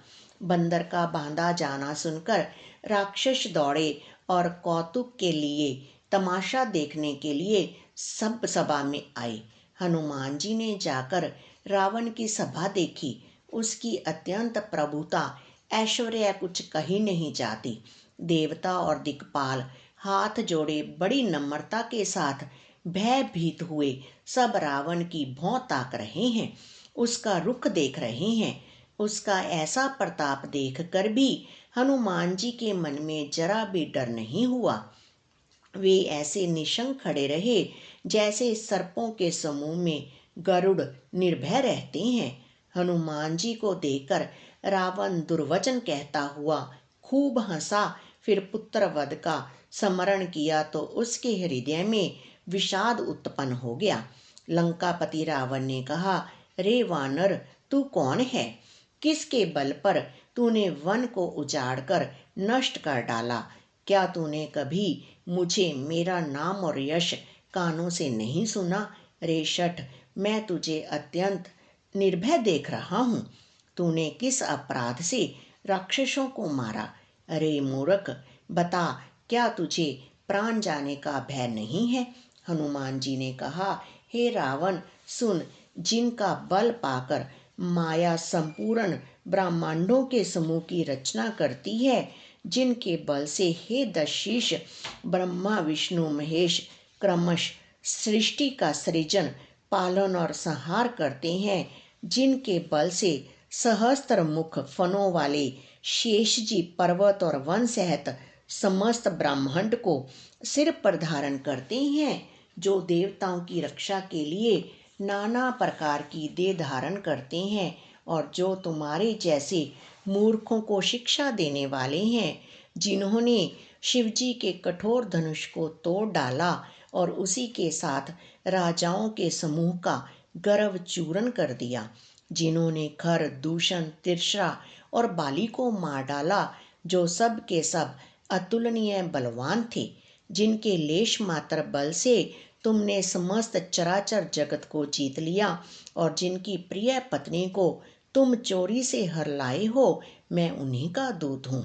बंदर का बांधा जाना सुनकर राक्षस दौड़े और कौतुक के लिए, तमाशा देखने के लिए सब सभा में आए। हनुमान जी ने जाकर रावण की सभा देखी। उसकी अत्यंत प्रभुता, ऐश्वर्य कुछ कही नहीं जाती। देवता और दिक्पाल हाथ जोड़े बड़ी नम्रता के साथ भयभीत हुए सब रावण की भौं ताक रहे हैं, उसका रुख देख रहे हैं। उसका ऐसा प्रताप देख कर भी हनुमान जी के मन में जरा भी डर नहीं हुआ। वे ऐसे निशंक खड़े रहे जैसे सर्पों के समूह में गरुड़ निर्भय रहते हैं। हनुमान जी को देखकर रावण दुर्वचन कहता हुआ खूब हंसा। फिर पुत्र वध का स्मरण किया तो उसके हृदय में विषाद उत्पन्न हो गया। लंकापति रावण ने कहा, रे वानर, तू कौन है? किसके बल पर तूने वन को उजाड़कर नष्ट कर डाला? क्या तूने कभी मुझे, मेरा नाम और यश कानों से नहीं सुना? रे शठ, मैं तुझे अत्यंत निर्भय देख रहा हूँ। तूने किस अपराध से राक्षसों को मारा? अरे मूर्ख, बता, क्या तुझे प्राण जाने का भय नहीं है? हनुमान जी ने कहा, हे रावण सुन, जिनका बल पाकर माया संपूर्ण ब्रह्मांडों के समूह की रचना करती है, जिनके बल से हे दशीष ब्रह्मा विष्णु महेश क्रमश सृष्टि का सृजन, पालन और संहार करते हैं, जिनके बल से सहस्त्र मुख फनों वाले शेष जी पर्वत और वन सहित समस्त ब्रह्मांड को सिर पर धारण करते हैं, जो देवताओं की रक्षा के लिए नाना प्रकार की देह धारण करते हैं, और जो तुम्हारे जैसे मूर्खों को शिक्षा देने वाले हैं, जिन्होंने शिवजी के कठोर धनुष को तोड़ डाला और उसी के साथ राजाओं के समूह का गर्व चूरन कर दिया, जिन्होंने खर, दूषण, तिरछा और बाली को मार डाला, जो सब के सब अतुलनीय बलवान थे, जिनके लेश मात्र बल से तुमने समस्त चराचर जगत को जीत लिया और जिनकी प्रिय पत्नी को तुम चोरी से हर लाए हो, मैं उन्हीं का दूत हूँ।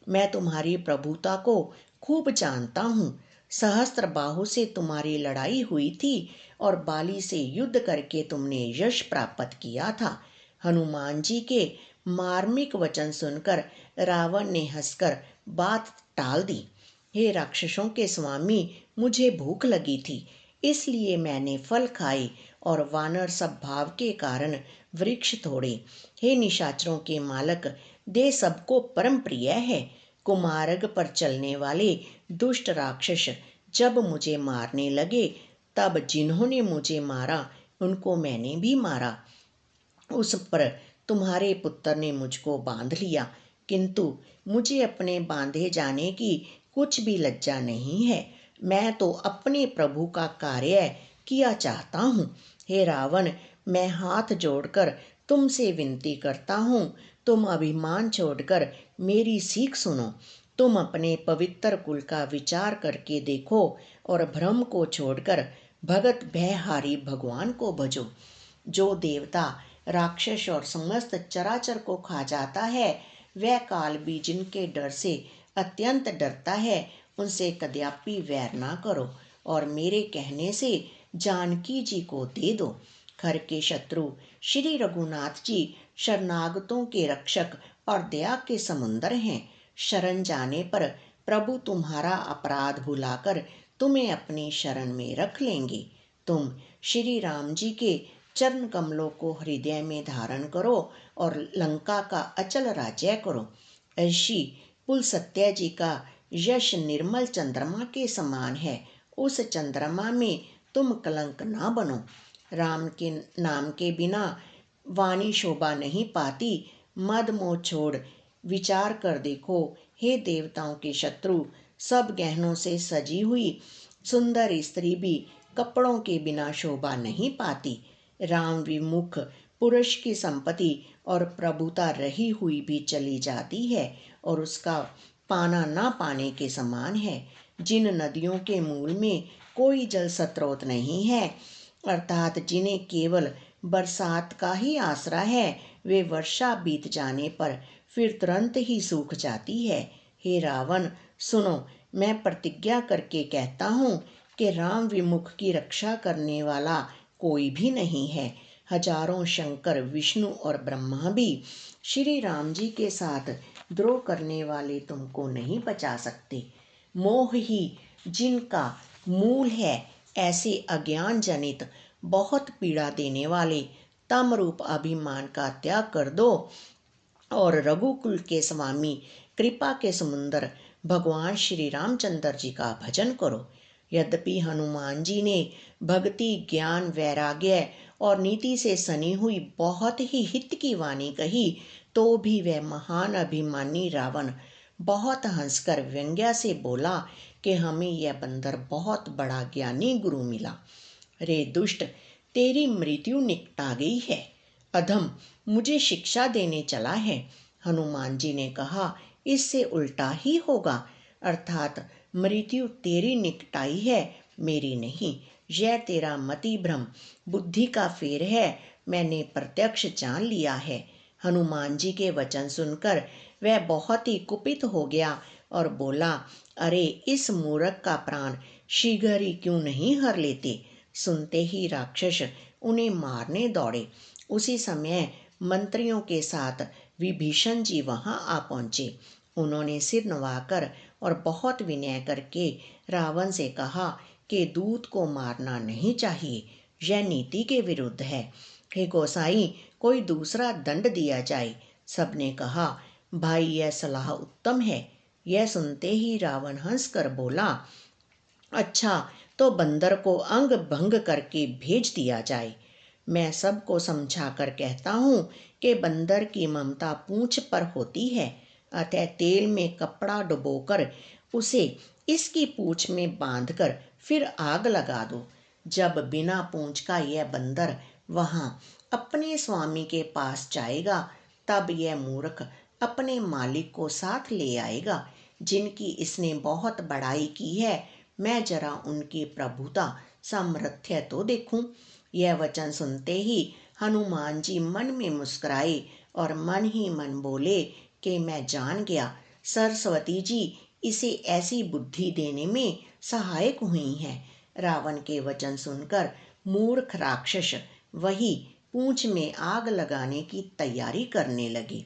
मैं तुम्हारी प्रभुता को खूब जानता हूँ। सहस्त्र बाहु से तुम्हारी लड़ाई हुई थी और बाली से युद्ध करके तुमने यश प्राप्त किया था। हनुमान जी के मार्मिक वचन सुनकर रावण ने हंसकर बात टाल दी। हे राक्षसों के स्वामी, मुझे भूख लगी थी, इसलिए मैंने फल खाए और वानर सब भाव के कारण वृक्ष तोड़े। हे निशाचरों के मालक, दे सबको परम प्रिय है। कुमार्ग पर चलने वाले दुष्ट राक्षस जब मुझे मारने लगे, तब जिन्होंने मुझे मारा उनको मैंने भी मारा। उस पर तुम्हारे पुत्र ने मुझको बांध लिया, किंतु मुझे अपने बांधे जाने की कुछ भी लज्जा नहीं है। मैं तो अपने प्रभु का कार्य किया चाहता हूँ। हे रावण, मैं हाथ जोड़कर तुमसे विनती करता हूँ, तुम अभिमान छोड़कर मेरी सीख सुनो। तुम अपने पवित्र कुल का विचार करके देखो और भ्रम को छोड़कर भगत भयहारी भगवान को भजो। जो देवता, राक्षस और समस्त चराचर को खा जाता है, वह काल भी जिनके डर से अत्यंत डरता है, उनसे कदापि वैर ना करो और मेरे कहने से जानकी जी को दे दो। खर के शत्रु श्री रघुनाथ जी शरणागतों के रक्षक और दया के समुंदर हैं। शरण जाने पर प्रभु तुम्हारा अपराध भुलाकर तुम्हें अपनी शरण में रख लेंगे। तुम श्री राम जी के चरण कमलों को हृदय में धारण करो और लंका का अचल राज्य करो। ऐसी पुल सत्या जी का यश निर्मल चंद्रमा के समान है। उस चंद्रमा में तुम कलंक ना बनो। राम के नाम के बिना वाणी शोभा नहीं पाती। मद मोह छोड़ विचार कर देखो, हे देवताओं के शत्रु, सब गहनों से सजी हुई सुंदर स्त्री भी कपड़ों के बिना शोभा नहीं पाती। राम विमुख पुरुष की संपत्ति और प्रभुता रही हुई भी चली जाती है और उसका पाना ना पाने के समान है। जिन नदियों के मूल में कोई जल स्रोत नहीं है, अर्थात जिन्हें केवल बरसात का ही आसरा है, वे वर्षा बीत जाने पर फिर तुरंत ही सूख जाती है। हे रावण, सुनो, मैं प्रतिज्ञा करके कहता हूँ कि राम विमुख की रक्षा करने वाला कोई भी नहीं है। हजारों शंकर, विष्णु और ब्रह्मा भी श्री राम जी के साथ द्रोह करने वाले तुमको नहीं बचा सकते। मोह ही जिनका मूल है, ऐसे अज्ञान जनित बहुत पीड़ा देने वाले तम रूप अभिमान का त्याग कर दो और रघुकुल के स्वामी, कृपा के समुंदर भगवान श्री रामचंद्र जी का भजन करो। यद्यपि हनुमान जी ने भक्ति, ज्ञान, वैराग्य और नीति से सनी हुई बहुत ही हित की वाणी कही, तो भी वह महान अभिमानी रावण बहुत हंसकर व्यंग्या से बोला कि हमें यह बंदर बहुत बड़ा ज्ञानी गुरु मिला। रे दुष्ट, तेरी मृत्यु निकटा गई है। अधम, मुझे शिक्षा देने चला है। हनुमान जी ने कहा, इससे उल्टा ही होगा, अर्थात मृत्यु तेरी निकटाई है, मेरी नहीं। यह तेरा मति भ्रम, बुद्धि का फेर है, मैंने प्रत्यक्ष जान लिया है। हनुमान जी के वचन सुनकर वह बहुत ही कुपित हो गया और बोला, अरे इस मूर्ख का प्राण शीघ्र ही क्यों नहीं हर लेते। सुनते ही राक्षस उन्हें मारने दौड़े। उसी समय मंत्रियों के साथ विभीषण जी वहां आ पहुंचे। उन्होंने सिर नवाकर और बहुत विनय करके रावण से कहा कि दूत को मारना नहीं चाहिए, यह नीति के विरुद्ध है। हे गोसाई, कोई दूसरा दंड दिया जाए। सबने कहा, भाई यह सलाह उत्तम है। यह सुनते ही रावण हंसकर बोला, अच्छा, तो बंदर को अंग भंग करके भेज दिया जाए। मैं सबको समझा कर कहता हूँ कि बंदर की ममता पूंछ पर होती है, अतः तेल में कपड़ा डुबोकर उसे इसकी पूंछ में बांधकर फिर आग लगा दो। जब बिना पूंछ का यह बंदर वहां अपने स्वामी के पास जाएगा, तब यह मूर्ख अपने मालिक को साथ ले आएगा, जिनकी इसने बहुत बड़ाई की है। मैं जरा उनकी प्रभुता, सामर्थ्य तो देखूं। यह वचन सुनते ही हनुमान जी मन में मुस्कुराए और मन ही मन बोले कि मैं जान गया, सरस्वती जी इसे ऐसी बुद्धि देने में सहायक हुई हैं। रावण के वचन सुनकर मूर्ख राक्षस वही पूंछ में आग लगाने की तैयारी करने लगे।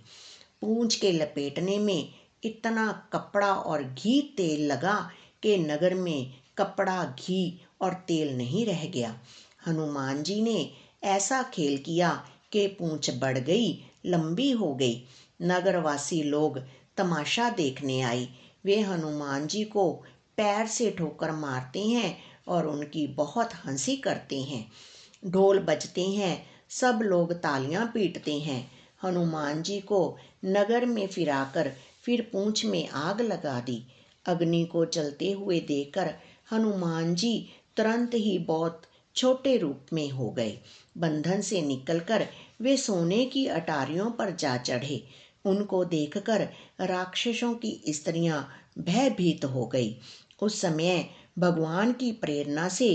पूंछ के लपेटने में इतना कपड़ा और घी तेल लगा कि नगर में कपड़ा, घी और तेल नहीं रह गया। हनुमान जी ने ऐसा खेल किया कि पूंछ बढ़ गई, लंबी हो गई। नगरवासी लोग तमाशा देखने आए। वे हनुमान जी को पैर से ठोकर मारते हैं और उनकी बहुत हंसी करते हैं। ढोल बजते हैं, सब लोग तालियां पीटते हैं। हनुमान जी को नगर में फिराकर फिर पूंछ में आग लगा दी। अग्नि को जलते हुए देखकर हनुमान जी तुरंत ही बहुत छोटे रूप में हो गए। बंधन से निकलकर वे सोने की अटारियों पर जा चढ़े। उनको देखकर राक्षसों की स्त्रियां भयभीत हो गई। उस समय भगवान की प्रेरणा से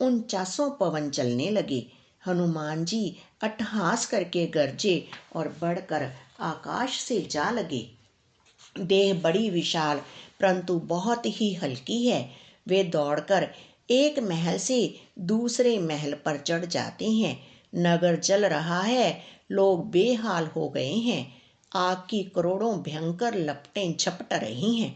49 पवन चलने लगे। हनुमान जी अट्टहास करके गरजे और बढ़कर आकाश से जा लगे। देह बड़ी विशाल परंतु बहुत ही हल्की है। वे दौड़कर एक महल से दूसरे महल पर चढ़ जाते हैं। नगर जल रहा है, लोग बेहाल हो गए हैं। आग की करोड़ों भयंकर लपटें झपट रही हैं।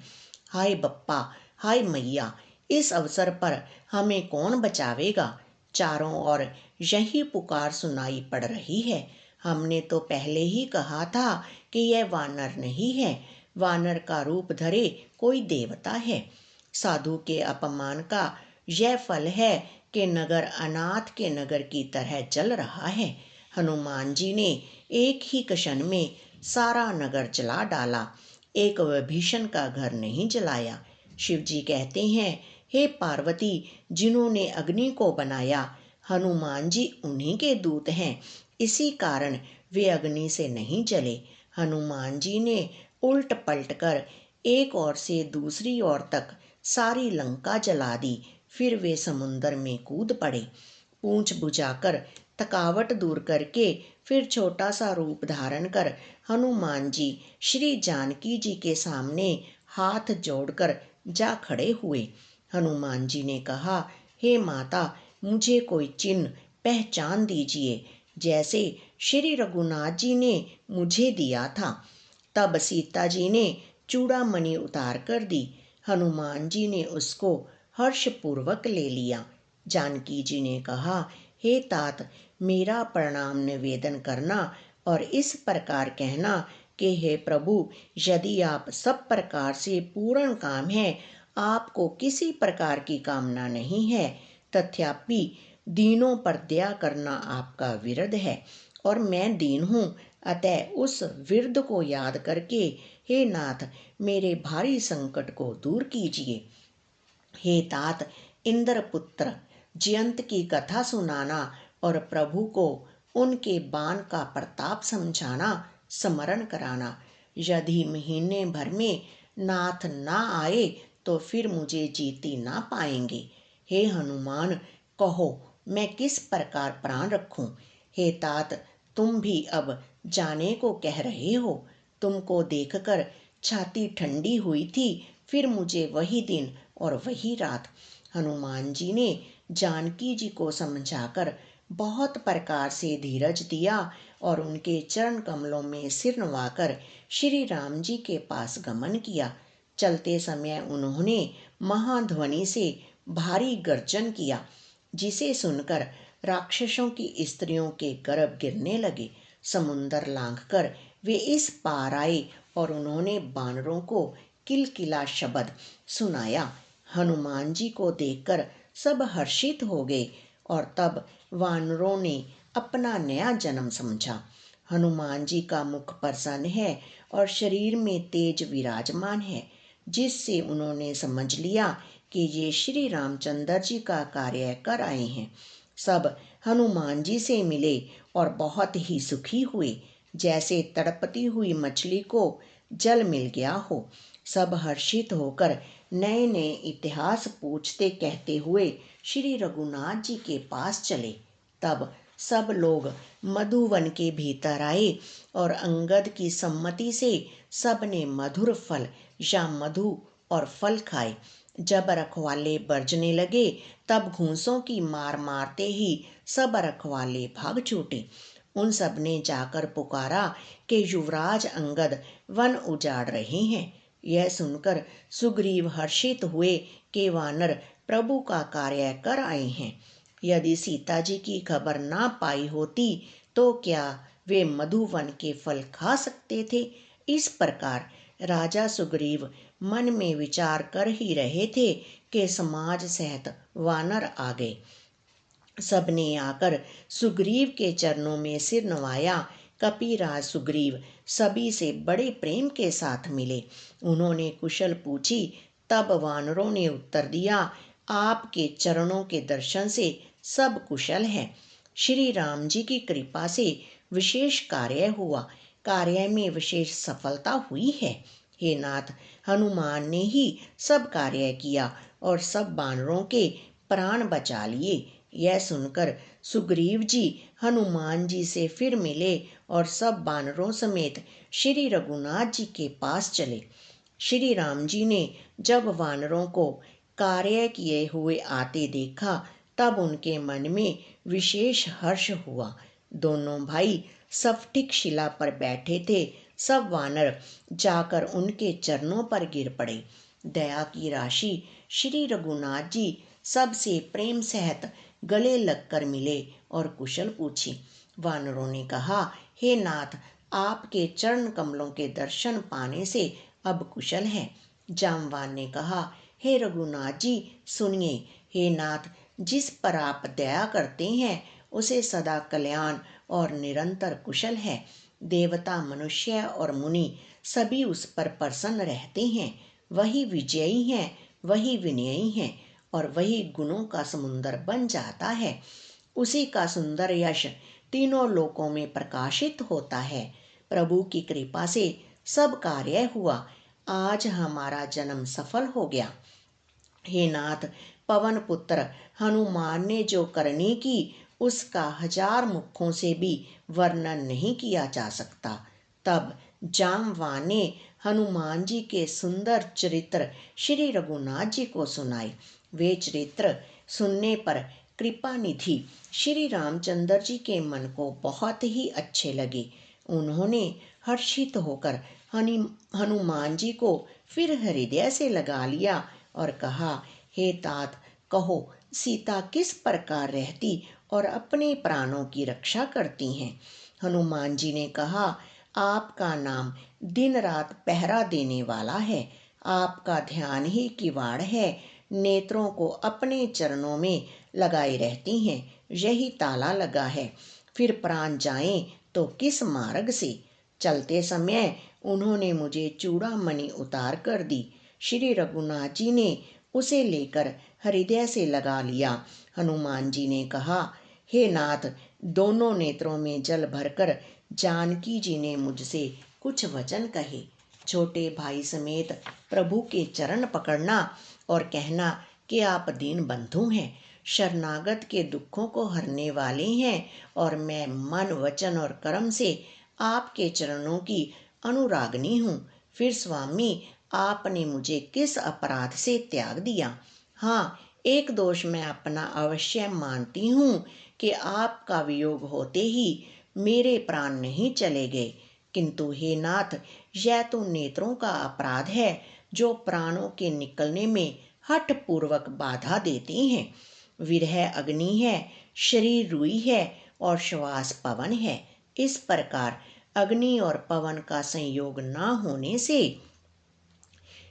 हाय बप्पा, हाय मैया, इस अवसर पर हमें कौन बचावेगा। चारों ओर यही पुकार सुनाई पड़ रही है। हमने तो पहले ही कहा था कि यह वानर नहीं है, वानर का रूप धरे कोई देवता है। साधु के अपमान का यह फल है कि नगर अनाथ के नगर की तरह जल रहा है। हनुमान जी ने एक ही क्षण में सारा नगर जला डाला, एक विभीषण का घर नहीं जलाया। शिव जी कहते हैं, हे पार्वती, जिन्होंने अग्नि को बनाया, हनुमान जी उन्हीं के दूत हैं, इसी कारण वे अग्नि से नहीं जले। हनुमान जी ने उल्ट पलट कर एक ओर से दूसरी ओर तक सारी लंका जला दी। फिर वे समुंदर में कूद पड़े। पूंछ बुझाकर थकावट दूर करके फिर छोटा सा रूप धारण कर हनुमान जी श्री जानकी जी के सामने हाथ जोड़कर जा खड़े हुए। हनुमान जी ने कहा, हे माता, मुझे कोई चिन्ह पहचान दीजिए, जैसे श्री रघुनाथ जी ने मुझे दिया था। तब सीता जी ने चूड़ामणि उतार कर दी। हनुमान जी ने उसको हर्षपूर्वक ले लिया। जानकी जी ने कहा, हे तात, मेरा प्रणाम निवेदन करना और इस प्रकार कहना कि हे प्रभु, यदि आप सब प्रकार से पूर्ण काम है, आपको किसी प्रकार की कामना नहीं है, तथापि दीनों पर दया करना आपका विरध है और मैं दीन हूँ, अतः उस विरध को याद करके हे नाथ, मेरे भारी संकट को दूर कीजिए। हे तात, इंद्र पुत्र जयंत की कथा सुनाना और प्रभु को उनके बाण का प्रताप समझाना, स्मरण कराना। यदि महीने भर में नाथ ना आए तो फिर मुझे जीती ना पाएंगे। हे हनुमान, कहो मैं किस प्रकार प्राण रखूं। हे तात, तुम भी अब जाने को कह रहे हो। तुमको देखकर छाती ठंडी हुई थी, फिर मुझे वही दिन और वही रात। हनुमान जी ने जानकी जी को समझाकर बहुत प्रकार से धीरज दिया और उनके चरण कमलों में सिर नवाकर श्री राम जी के पास गमन किया। चलते समय उन्होंने महाध्वनि से भारी गर्जन किया, जिसे सुनकर राक्षसों की स्त्रियों के गर्भ गिरने लगे। समुंदर लांघकर वे इस पार आए और उन्होंने बानरों को किलकिला शब्द सुनाया। हनुमान जी को देखकर सब हर्षित हो गए और तब वानरों ने अपना नया जन्म समझा। हनुमान जी का मुख प्रसन्न है और शरीर में तेज विराजमान है, जिससे उन्होंने समझ लिया कि ये श्री रामचंद्र जी का कार्य कर आए हैं। सब हनुमान जी से मिले और बहुत ही सुखी हुए, जैसे तड़पती हुई मछली को जल मिल गया हो। सब हर्षित होकर नए नए इतिहास पूछते कहते हुए श्री रघुनाथ जी के पास चले। तब सब लोग मधुवन के भीतर आए और अंगद की सम्मति से सब ने मधुर फल या मधु और फल खाए। जब रखवाले बरजने लगे, तब घूंसों की मार मारते ही सब रखवाले भाग छूटे। उन सब ने जाकर पुकारा कि युवराज अंगद वन उजाड़ रहे हैं। यह सुनकर सुग्रीव हर्षित हुए कि वानर प्रभु का कार्य कर आए हैं। यदि सीता जी की खबर ना पाई होती तो क्या वे मधुवन के फल खा सकते थे। इस प्रकार राजा सुग्रीव मन में विचार कर ही रहे थे कि समाज सहित वानर आ गए। सबने आकर सुग्रीव के चरणों में सिर नवाया। कपिराज सुग्रीव सभी से बड़े प्रेम के साथ मिले। उन्होंने कुशल पूछी। तब वानरों ने उत्तर दिया, आपके चरणों के दर्शन से सब कुशल है। श्री राम जी की कृपा से विशेष कार्य हुआ, कार्य में विशेष सफलता हुई है। हे नाथ, हनुमान ने ही सब कार्य किया और सब वानरों के प्राण बचा लिए। यह सुनकर सुग्रीव जी हनुमान जी से फिर मिले और सब वानरों समेत श्री रघुनाथ जी के पास चले। श्री राम जी ने जब वानरों को कार्य किए हुए आते देखा, तब उनके मन में विशेष हर्ष हुआ। दोनों भाई स्फटिक शिला पर बैठे थे। सब वानर जाकर उनके चरणों पर गिर पड़े। दया की राशि श्री रघुनाथ जी सबसे प्रेम सहित गले लगकर मिले और कुशल पूछी। वानरों ने कहा, हे नाथ, आपके चरण कमलों के दर्शन पाने से अब कुशल है। जामवान ने कहा, हे रघुनाथ जी, सुनिए, हे नाथ, जिस पर आप दया करते हैं उसे सदा कल्याण और निरंतर कुशल है। देवता, मनुष्य और मुनि सभी उस पर प्रसन्न रहते हैं। वही विजयी हैं, वही विनयी हैं और वही गुणों का समुद्र बन जाता है। उसी का सुंदर यश तीनों लोकों में प्रकाशित होता है। प्रभु की कृपा से सब कार्य हुआ। आज हमारा जन्म सफल हो गया। हे नाथ, पवन पुत्र हनुमान ने जो करनी की उसका 1000 मुखों से भी वर्णन नहीं किया जा सकता। तब जामवान ने हनुमान जी के सुंदर चरित्र श्री रघुनाथ जी को सुनाए। वे चरित्र सुनने पर कृपा निधि श्री रामचंद्र जी के मन को बहुत ही अच्छे लगे। उन्होंने हर्षित होकर हनुमान जी को फिर हृदय से लगा लिया और कहा, हे तात, कहो सीता किस प्रकार रहती और अपने प्राणों की रक्षा करती हैं। हनुमान जी ने कहा, आपका नाम दिन रात पहरा देने वाला है। आपका ध्यान ही किवाड़ है। नेत्रों को अपने चरणों में लगाए रहती हैं। यही ताला लगा है। फिर प्राण जाएं तो किस मार्ग से। चलते समय उन्होंने मुझे चूड़ामणि उतार कर दी। श्री रघुनाथ जी ने उसे लेकर हृदय से लगा लिया। हनुमान जी ने कहा, हे नाथ, दोनों नेत्रों में जल भरकर जानकी जी ने मुझसे कुछ वचन कहे। छोटे भाई समेत प्रभु के चरण पकड़ना और कहना कि आप दीन बंधु हैं, शरणागत के दुखों को हरने वाले हैं और मैं मन, वचन और कर्म से आपके चरणों की अनुरागनी हूँ। फिर स्वामी, आपने मुझे किस अपराध से त्याग दिया। हाँ, एक दोष मैं अपना अवश्य मानती हूँ कि आपका वियोग होते ही मेरे प्राण नहीं चले गए। किंतु हे नाथ, यह तो नेत्रों का अपराध है जो प्राणों के निकलने में हठ पूर्वक बाधा देते हैं। विरह अग्नि है, शरीर रुई है और श्वास पवन है। इस प्रकार अग्नि और पवन का संयोग न होने से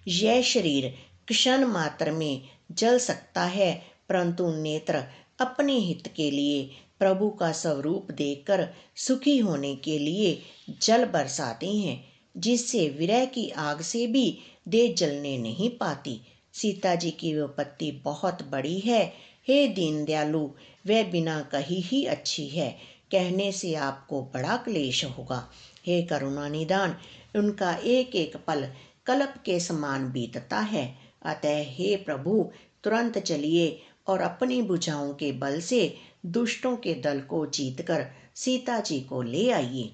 यह शरीर क्षण मात्र में जल सकता है, परंतु नेत्र अपने हित के लिए प्रभु का स्वरूप देखकर सुखी होने के लिए जल बरसाते हैं, जिससे विरह की आग से भी देह जलने नहीं पाती। सीता जी की विपत्ति बहुत बड़ी है। हे दीनदयालु, वह बिना कही ही अच्छी है। कहने से आपको बड़ा क्लेश होगा। हे करुणा निदान, उनका एक एक पल कल्प के समान बीतता है। अतः हे प्रभु, तुरंत चलिए और अपनी भुजाओं के बल से दुष्टों के दल को जीतकर सीता जी को ले आइए।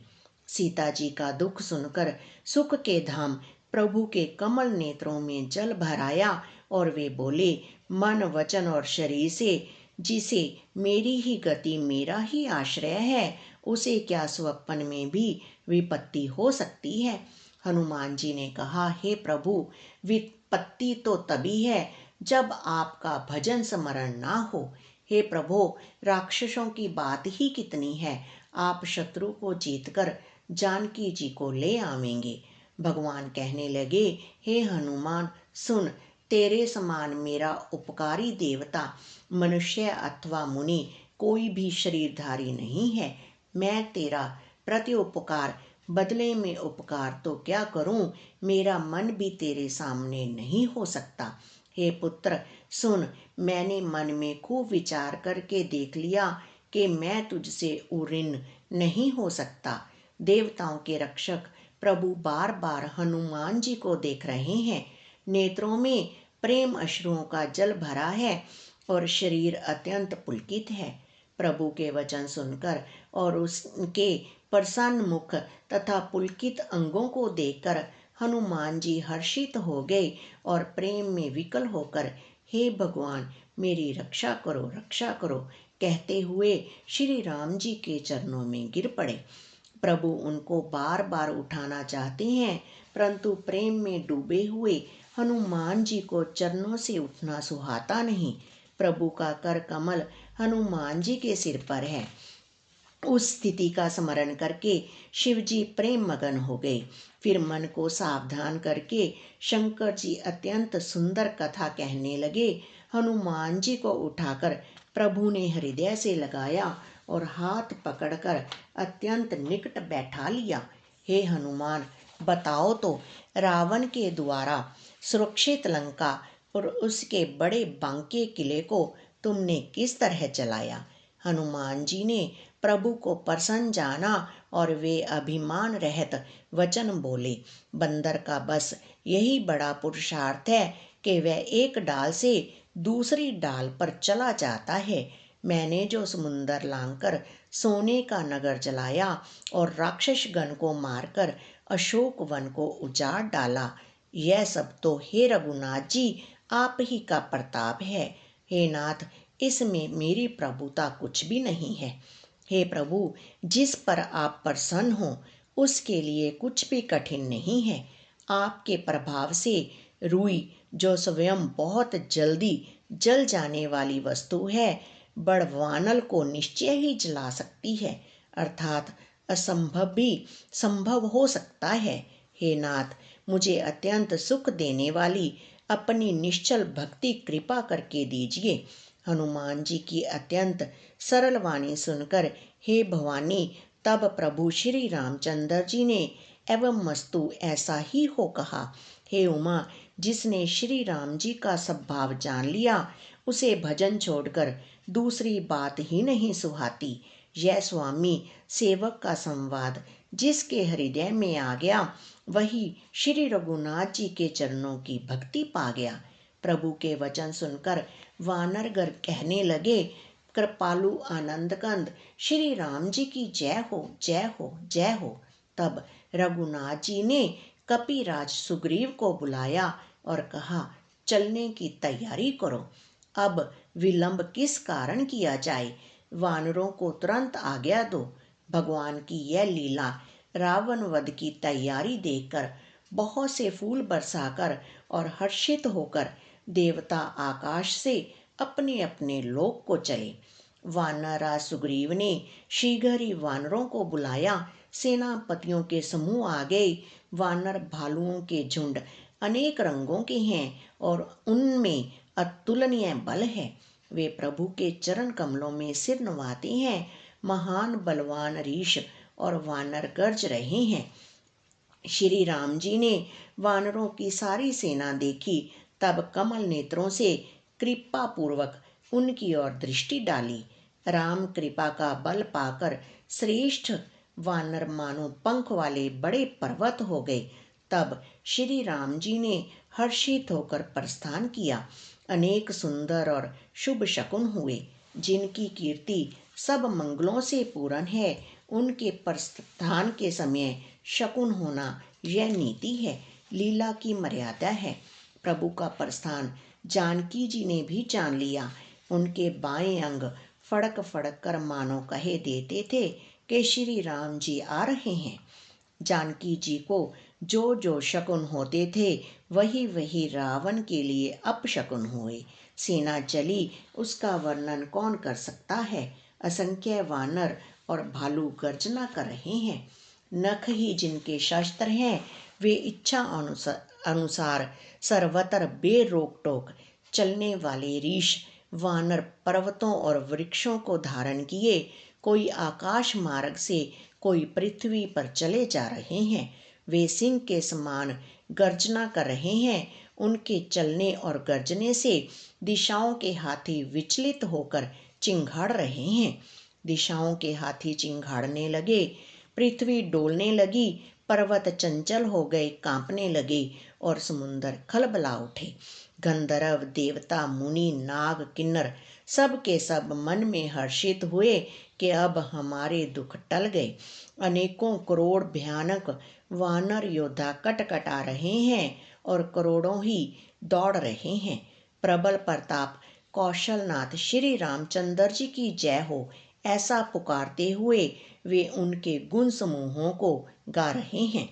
सीता जी का दुख सुनकर सुख के धाम प्रभु के कमल नेत्रों में जल भराया और वे बोले, मन, वचन और शरीर से जिसे मेरी ही गति, मेरा ही आश्रय है, उसे क्या स्वप्न में भी विपत्ति हो सकती है। हनुमान जी ने कहा, हे प्रभु, विपत्ति तो तभी है जब आपका भजन स्मरण ना हो। हे प्रभु, राक्षसों की बात ही कितनी है, आप शत्रु को जीतकर जानकी जी को ले आवेंगे। भगवान कहने लगे, हे हनुमान, सुन, तेरे समान मेरा उपकारी देवता, मनुष्य अथवा मुनि कोई भी शरीरधारी नहीं है। मैं तेरा प्रति उपकार बदले में उपकार तो क्या करूं, मेरा मन भी तेरे सामने नहीं हो सकता। हे पुत्र, सुन, मैंने मन में खूब विचार करके देख लिया कि मैं तुझसे उऋण नहीं हो सकता। देवताओं के रक्षक प्रभु बार बार हनुमान जी को देख रहे हैं। नेत्रों में प्रेम अश्रुओं का जल भरा है और शरीर अत्यंत पुलकित है। प्रभु के वचन सुनकर और उसके प्रसन्न मुख तथा पुलकित अंगों को देखकर हनुमान जी हर्षित हो गए और प्रेम में विकल होकर, हे भगवान, मेरी रक्षा करो, रक्षा करो कहते हुए श्री राम जी के चरणों में गिर पड़े। प्रभु उनको बार बार उठाना चाहते हैं, परंतु प्रेम में डूबे हुए हनुमान जी को चरणों से उठना सुहाता नहीं। प्रभु का कर कमल हनुमान जी के सिर पर है। उस स्थिति का स्मरण करके शिव जी प्रेम मगन हो गए। फिर मन को सावधान करके शंकर जी अत्यंत सुंदर कथा कहने लगे। हनुमान जी को उठाकर प्रभु ने हृदय से लगाया और हाथ पकड़कर अत्यंत निकट बैठा लिया। हे हनुमान, बताओ तो, रावण के द्वारा सुरक्षित लंका और उसके बड़े बांके किले को तुमने किस तरह चलाया? हनुमान जी ने प्रभु को प्रसन्न जाना और वे अभिमान रहित वचन बोले, बंदर का बस यही बड़ा पुरुषार्थ है कि वह एक डाल से दूसरी डाल पर चला जाता है। मैंने जो समुंदर लांघकर सोने का नगर जलाया और राक्षस गण को मारकर अशोक वन को उजाड़ डाला, यह सब तो हे रघुनाथ जी आप ही का प्रताप है। हे नाथ, इसमें मेरी प्रभुता कुछ भी नहीं है। हे प्रभु, जिस पर आप प्रसन्न हो उसके लिए कुछ भी कठिन नहीं है। आपके प्रभाव से रुई, जो स्वयं बहुत जल्दी जल जाने वाली वस्तु है, बड़वानल को निश्चय ही जला सकती है, अर्थात असंभव भी संभव हो सकता है। हे नाथ, मुझे अत्यंत सुख देने वाली अपनी निश्चल भक्ति कृपा करके दीजिए। हनुमान जी की अत्यंत सरल वाणी सुनकर हे भवानी, तब प्रभु श्री रामचंद्र जी ने एवं मस्तु ऐसा ही हो कहा। हे उमा, जिसने श्री राम जी का स्वभाव जान लिया उसे भजन छोड़कर दूसरी बात ही नहीं सुहाती। यह स्वामी सेवक का संवाद जिसके हृदय में आ गया वही श्री रघुनाथ जी के चरणों की भक्ति पा गया। प्रभु के वचन सुनकर वानरगण कहने लगे, कृपालु आनंद कंद श्री राम जी की जय हो, जय हो, जय हो। तब रघुनाथ जी ने कपिराज सुग्रीव को बुलाया और कहा, चलने की तैयारी करो। अब विलंब किस कारण किया जाए? वानरों को तुरंत आज्ञा दो। भगवान की यह लीला रावण वध की तैयारी देखकर बहुत से फूल बरसाकर और हर्षित होकर देवता आकाश से अपने अपने लोक को चले। वानरराज सुग्रीव ने शीघ्र ही वानरों को बुलाया। सेनापतियों के समूह आ गए। वानर भालुओं के झुंड अनेक रंगों के हैं और उनमें अतुलनीय बल है। वे प्रभु के चरण कमलों में सिर नवाते हैं। महान बलवान रीछ और वानर गरज रहे हैं। श्री राम जी ने वानरों की सारी सेना देखी, तब कमल नेत्रों से कृपा पूर्वक उनकी ओर दृष्टि डाली। राम कृपा का बल पाकर श्रेष्ठ वानर मानो पंख वाले बड़े पर्वत हो गए। तब श्री राम जी ने हर्षित होकर प्रस्थान किया। अनेक सुंदर और शुभ शकुन हुए। जिनकी कीर्ति सब मंगलों से पूर्ण है, उनके प्रस्थान के समय शकुन होना यह नीति है, लीला की मर्यादा है। प्रभु का प्रस्थान जानकी जी ने भी जान लिया। उनके बाएं अंग फड़क फड़क कर मानो कहे देते थे कि श्री राम जी आ रहे हैं। जानकी जी को जो जो शकुन होते थे वही वही रावण के लिए अपशकुन हुए। सेना चली, उसका वर्णन कौन कर सकता है। असंख्य वानर और भालू गर्जना कर रहे हैं। नख ही जिनके शस्त्र हैं, वे इच्छा अनुसार सर्वत्र बेरोक टोक चलने वाले रीछ वानर पर्वतों और वृक्षों को धारण किए कोई आकाश मार्ग से, कोई पृथ्वी पर चले जा रहे हैं। वे सिंह के समान गर्जना कर रहे हैं। उनके चलने और गर्जने से दिशाओं के हाथी विचलित होकर चिंघाड़ रहे हैं। दिशाओं के हाथी चिंघाड़ने लगे, पृथ्वी डोलने लगी, पर्वत चंचल हो गए, कांपने लगे और समुंदर खलबला उठे। गंधर्व, देवता, मुनि, नाग, किन्नर सब के सब मन में हर्षित हुए कि अब हमारे दुख टल गए। अनेकों करोड़ भयानक वानर योद्धा कट आ रहे हैं और करोड़ों ही दौड़ रहे हैं। प्रबल प्रताप कौशलनाथ श्री रामचंद्र जी की जय हो, ऐसा पुकारते हुए वे उनके गुण समूहों को गा रहे हैं।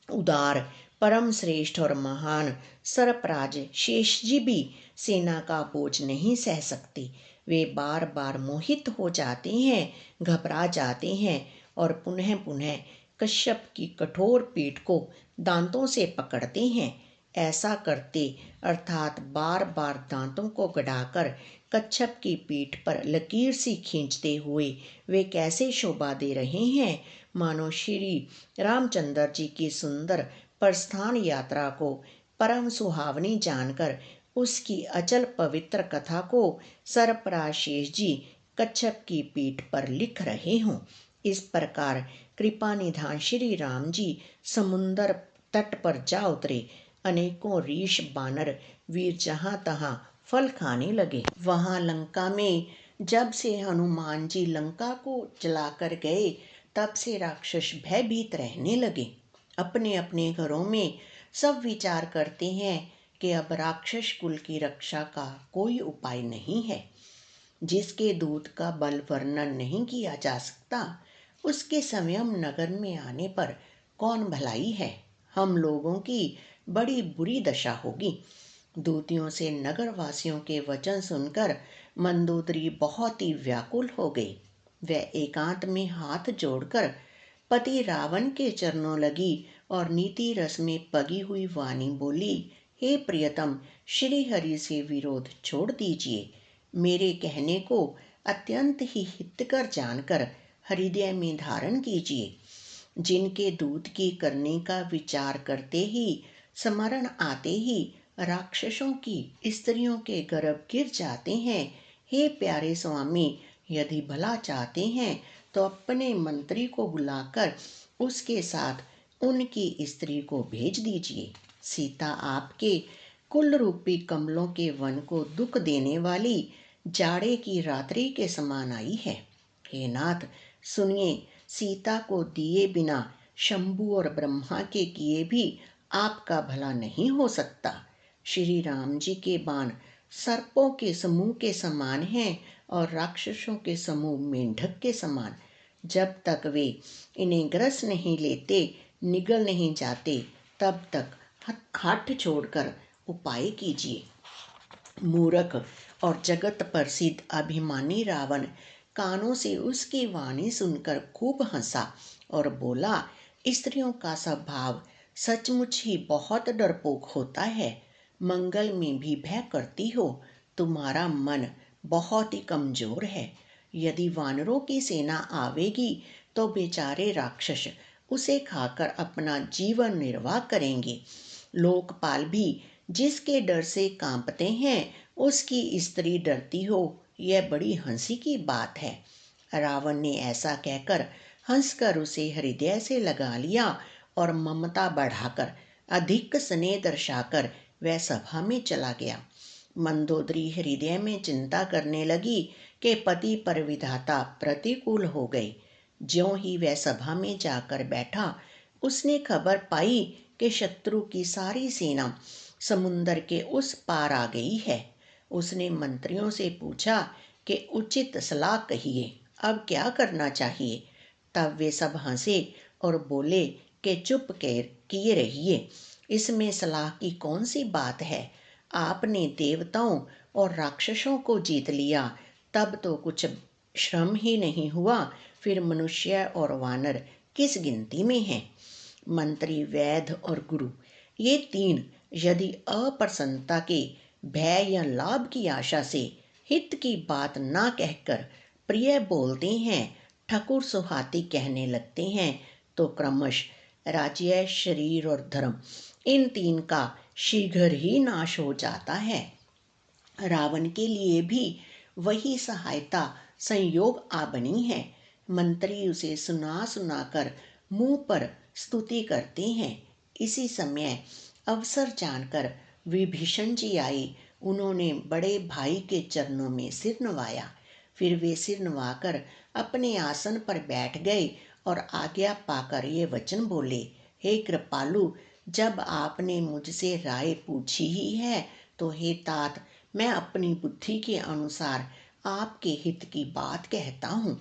उदार, परम श्रेष्ठ और महान सरपराज शेष जी भी सेना का बोझ नहीं सह सकते। वे बार बार मोहित हो जाते हैं, घबरा जाते हैं और पुनः पुनः कश्यप की कठोर पीठ को दांतों से पकड़ते हैं। ऐसा करते अर्थात बार बार दांतों को गड़ाकर कच्छप की पीठ पर लकीर सी खींचते हुए वे कैसे शोभा दे रहे हैं, मानो श्री रामचंद्र जी की सुंदर प्रस्थान यात्रा को परम सुहावनी जानकर उसकी अचल पवित्र कथा को सरफराज शेष जी कच्छप की पीठ पर लिख रहे हों। इस प्रकार कृपा निधान श्री राम जी समुंदर तट पर जा उतरे। अनेकों रीछ बानर वीर जहां तहां फल खाने लगे। वहां लंका में जब से हनुमान जी लंका को जलाकर गए, तब से राक्षस भयभीत रहने लगे। अपने अपने घरों में सब विचार करते हैं कि अब राक्षस कुल की रक्षा का कोई उपाय नहीं है। जिसके दूत का बल वर्णन नहीं किया जा सकता, उसके स्वयं नगर में आने पर कौन भलाई है। हम लोगों की बड़ी बुरी दशा होगी। दूतियों से नगरवासियों के वचन सुनकर मंदोदरी बहुत ही व्याकुल हो गई। वह एकांत में हाथ जोड़कर पति रावण के चरणों लगी और नीति रस में पगी हुई वाणी बोली, हे प्रियतम, श्री हरि से विरोध छोड़ दीजिए। मेरे कहने को अत्यंत ही हितकर जानकर हृदय में धारण कीजिए। जिनके दूत की करने का विचार करते ही, स्मरण आते ही राक्षसों की स्त्रियों के गर्भ गिर जाते हैं। हे प्यारे स्वामी, यदि भला चाहते हैं तो अपने मंत्री को बुलाकर उसके साथ उनकी स्त्री को भेज दीजिए। सीता आपके कुल रूपी कमलों के वन को दुख देने वाली जाड़े की रात्रि के समान आई है। हे नाथ, सुनिए, सीता को दिए बिना शंभु और ब्रह्मा के किए भी आपका भला नहीं हो सकता। श्री राम जी के बाण सर्पों के समूह के समान हैं और राक्षसों के समूह मेंढक के समान। जब तक वे इन्हें ग्रस नहीं लेते, निगल नहीं जाते, तब तक हठ छोड़कर उपाय कीजिए। मूर्ख और जगत प्रसिद्ध अभिमानी रावण कानों से उसकी वाणी सुनकर खूब हंसा और बोला, स्त्रियों का स्वभाव सचमुच ही बहुत डरपोक होता है। मंगल में भी भय करती हो। तुम्हारा मन बहुत ही कमजोर है। यदि वानरों की सेना आवेगी तो बेचारे राक्षस उसे खाकर अपना जीवन निर्वाह करेंगे। लोकपाल भी जिसके डर से कांपते हैं, उसकी स्त्री डरती हो, यह बड़ी हंसी की बात है। रावण ने ऐसा कहकर हंसकर उसे हृदय से लगा लिया और ममता बढ़ाकर अधिक स्नेह दर्शाकर वह सभा में चला गया। मंदोदरी हृदय में चिंता करने लगी कि पति पर विधाता प्रतिकूल हो गए। ज्यों ही वह सभा में जाकर बैठा, उसने खबर पाई कि शत्रु की सारी सेना समुंदर के उस पार आ गई है। उसने मंत्रियों से पूछा कि उचित सलाह कहिए, अब क्या करना चाहिए। तब वे सब हंसे और बोले कि चुप किए रहिए, इसमें सलाह की कौन सी बात है। आपने देवताओं और राक्षसों को जीत लिया, तब तो कुछ श्रम ही नहीं हुआ, फिर मनुष्य और वानर किस गिनती में हैं। मंत्री, वैद्य और गुरु, ये तीन यदि अप्रसन्नता के भय या लाभ की आशा से हित की बात ना कहकर प्रिय बोलते हैं, ठकुर सुहाती कहने लगते हैं, तो क्रमश राज्य, शरीर और धर्म, इन तीन का शीघ्र ही नाश हो जाता है। रावण के लिए भी वही सहायता संयोग आ बनी है। मंत्री उसे सुना सुनाकर मुंह पर स्तुति करते हैं। इसी समय अवसर जानकर विभीषण जी आए। उन्होंने बड़े भाई के चरणों में सिर नवाया। फिर वे सिर नवाकर अपने आसन पर बैठ गए और आज्ञा पाकर ये वचन बोले, हे कृपालु, जब आपने मुझसे राय पूछी ही है, तो हे तात, मैं अपनी बुद्धि के अनुसार आपके हित की बात कहता हूँ।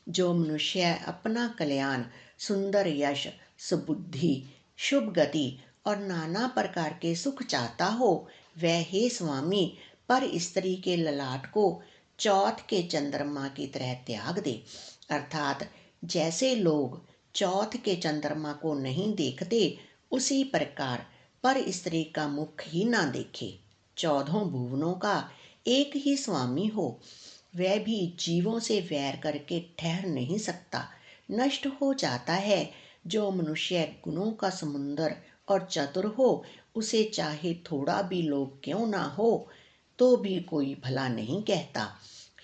जो मनुष्य अपना कल्याण, सुंदर यश, सुबुद्धि, शुभ गति और नाना प्रकार के सुख चाहता हो, वह हे स्वामी पर स्त्री के ललाट को चौथ के चंद्रमा की तरह त्याग दे। अर्थात जैसे लोग चौथ के चंद्रमा को नहीं देखते, उसी प्रकार पर स्त्री का मुख ही ना देखे। 14 भुवनों का एक ही स्वामी हो, वह भी जीवों से वैर करके ठहर नहीं सकता, नष्ट हो जाता है। जो मनुष्य गुणों का समुंदर और चतुर हो, उसे चाहे थोड़ा भी लोभ क्यों ना हो, तो भी कोई भला नहीं कहता।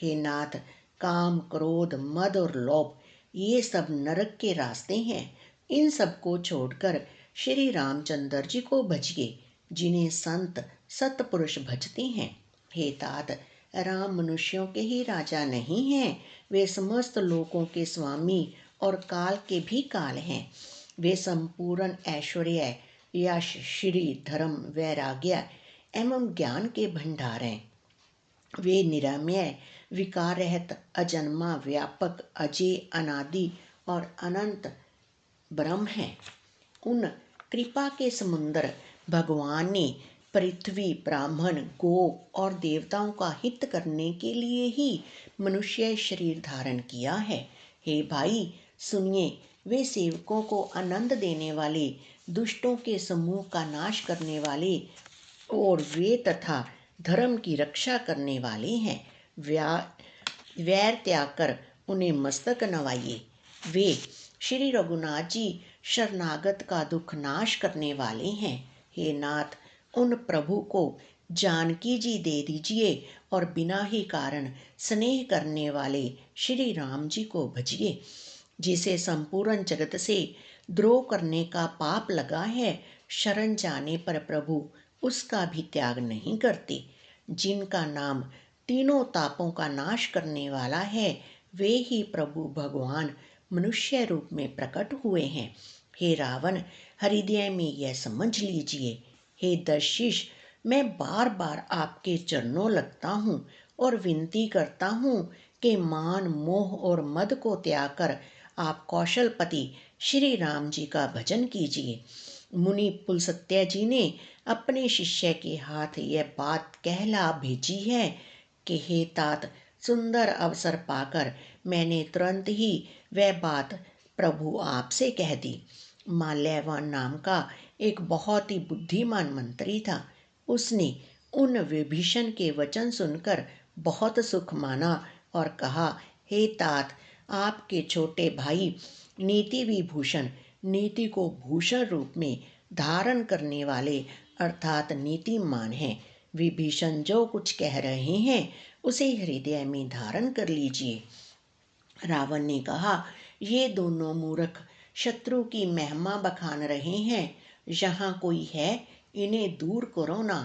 हे नाथ, काम, क्रोध, मद और लोभ, ये सब नरक के रास्ते हैं। इन सब को छोड़कर श्री रामचंद्र जी को भजिए, जिन्हें संत सतपुरुष भजते हैं। हे तात, राम मनुष्यों के ही राजा नहीं हैं, वे समस्त लोकों के स्वामी और काल के भी काल हैं। वे संपूर्ण ऐश्वर्य, यश, श्री, धर्म, वैराग्य एवं ज्ञान के भंडार हैं। वे निरामय, विकार रहित, अजन्मा, व्यापक, अजय, अनादि और अनंत ब्रह्म हैं। उन कृपा के समुद्र भगवान ने पृथ्वी, ब्राह्मण, गो और देवताओं का हित करने के लिए ही मनुष्य शरीर धारण किया है। हे भाई सुनिए, वे सेवकों को आनंद देने वाले, दुष्टों के समूह का नाश करने वाले और वे तथा धर्म की रक्षा करने वाले हैं। वैर त्याग कर उन्हें मस्तक नवाइए। वे श्री रघुनाथ जी शरणागत का दुख नाश करने वाले हैं। हे नाथ, उन प्रभु को जानकी जी दे दीजिए और बिना ही कारण स्नेह करने वाले श्री राम जी को भजिए। जिसे संपूर्ण जगत से द्रोह करने का पाप लगा है, शरण जाने पर प्रभु उसका भी त्याग नहीं करते। जिनका नाम तीनों तापों का नाश करने वाला है, वे ही प्रभु भगवान मनुष्य रूप में प्रकट हुए हैं। हे रावण, हृदय में यह समझ लीजिए। हे दर्शिश, मैं बार बार आपके चरणों लगता हूँ और विनती करता हूँ कि मान, मोह और मद को त्याग कर आप कौशलपति श्री राम जी का भजन कीजिए। मुनि पुलस्त्य जी ने अपने शिष्य के हाथ यह बात कहला भेजी है कि हे तात, सुंदर अवसर पाकर मैंने तुरंत ही वह बात प्रभु आपसे कह दी। माल्यवान नाम का एक बहुत ही बुद्धिमान मंत्री था। उसने उन विभीषण के वचन सुनकर बहुत सुख माना और कहा, हे तात, आपके छोटे भाई नीति विभूषण, नीति को भूषण रूप में धारण करने वाले अर्थात नीतिमान हैं। विभीषण जो कुछ कह रहे हैं उसे हृदय में धारण कर लीजिए। रावण ने कहा, ये दोनों मूर्ख शत्रु की महिमा बखान रहे हैं, यहाँ कोई है, इन्हें दूर करो ना।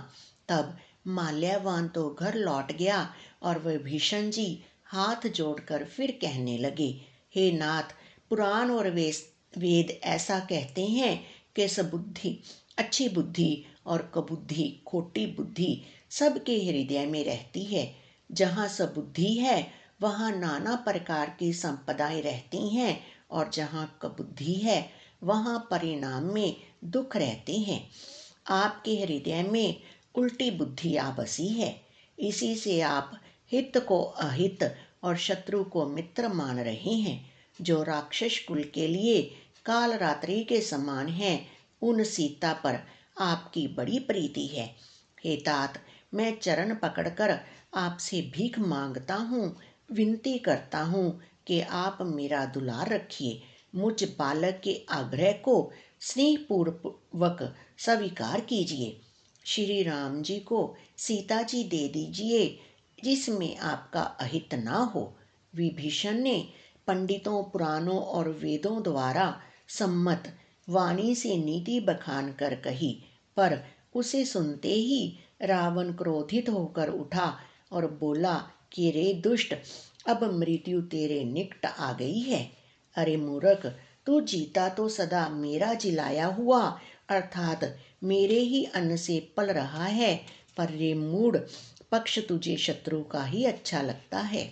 तब माल्यवान तो घर लौट गया और विभीषण जी हाथ जोड़कर फिर कहने लगे, हे नाथ, पुराण और वेद ऐसा कहते हैं कि सबुद्धि, अच्छी बुद्धि और कुबुद्धि, खोटी बुद्धि सबके हृदय में रहती है। जहाँ सबुद्धि है वहाँ नाना प्रकार की संपदाएं रहती हैं और जहाँ कुबुद्धि है वहाँ परिणाम में दुख रहते हैं। आपके हृदय में उल्टी बुद्धि आ बसी है, इसी से आप हित को अहित और शत्रु को मित्र मान रहे हैं। जो राक्षस कुल के लिए काल रात्रि के समान हैं, उन सीता पर आपकी बड़ी प्रीति है। हे तात, मैं चरण पकड़कर आपसे भीख मांगता हूँ, विनती करता हूँ कि आप मेरा दुलार रखिए। मुझ बालक के आग्रह को स्नेहपूर्वक स्वीकार कीजिए। श्री राम जी को सीता जी दे दीजिए, जिसमें आपका अहित ना हो। विभीषण ने पंडितों, पुराणों और वेदों द्वारा सम्मत वाणी से नीति बखान कर कही, पर उसे सुनते ही रावण क्रोधित होकर उठा और बोला कि रे दुष्ट, अब मृत्यु तेरे निकट आ गई है। अरे मूर्ख, तू जीता तो सदा मेरा जिलाया हुआ अर्थात मेरे ही अन्न से पल रहा है, पर रे मूढ़ पक्ष तुझे शत्रु का ही अच्छा लगता है।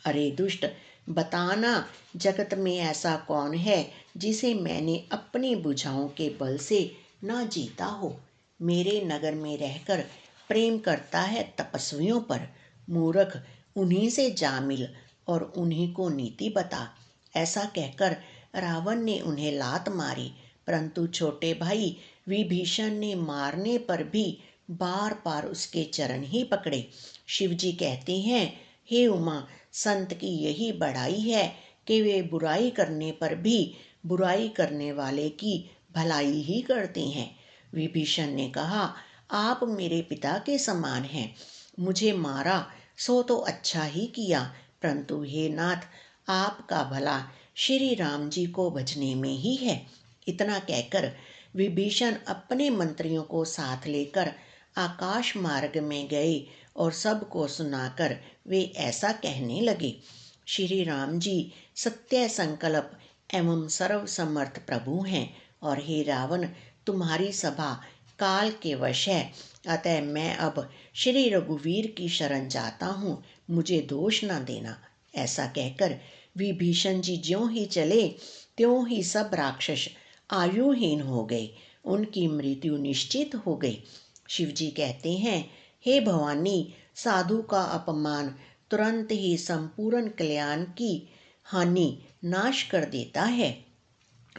अरे दुष्ट, बताना, जगत में ऐसा कौन है जिसे मैंने अपनी भुजाओं के बल से न जीता हो। मेरे नगर में रहकर प्रेम करता है तपस्वियों पर। मूर्ख, उन्हीं से जा मिल और उन्हीं को नीति बता। ऐसा कहकर रावण ने उन्हें लात मारी, परंतु छोटे भाई विभीषण ने मारने पर भी बार बार उसके चरण ही पकड़े। शिवजी कहते हैं, हे उमा, संत की यही बड़ाई है कि वे बुराई करने पर भी बुराई करने वाले की भलाई ही करते हैं। विभीषण ने कहा, आप मेरे पिता के समान हैं, मुझे मारा सो तो अच्छा ही किया, परंतु हे नाथ, आपका भला श्री राम जी को भजने में ही है। इतना कहकर विभीषण अपने मंत्रियों को साथ लेकर आकाश मार्ग में गए और सबको सुनाकर वे ऐसा कहने लगे, श्री राम जी सत्य संकल्प एवं सर्व समर्थ प्रभु हैं, और हे रावण, तुम्हारी सभा काल के वश है, अतः मैं अब श्री रघुवीर की शरण जाता हूँ, मुझे दोष न देना। ऐसा कहकर विभीषण जी ज्यों ही चले त्यों ही सब राक्षस आयुहीन हो गए, उनकी मृत्यु निश्चित हो गई। शिवजी कहते हैं, हे भवानी, साधु का अपमान तुरंत ही संपूर्ण कल्याण की हानि नाश कर देता है।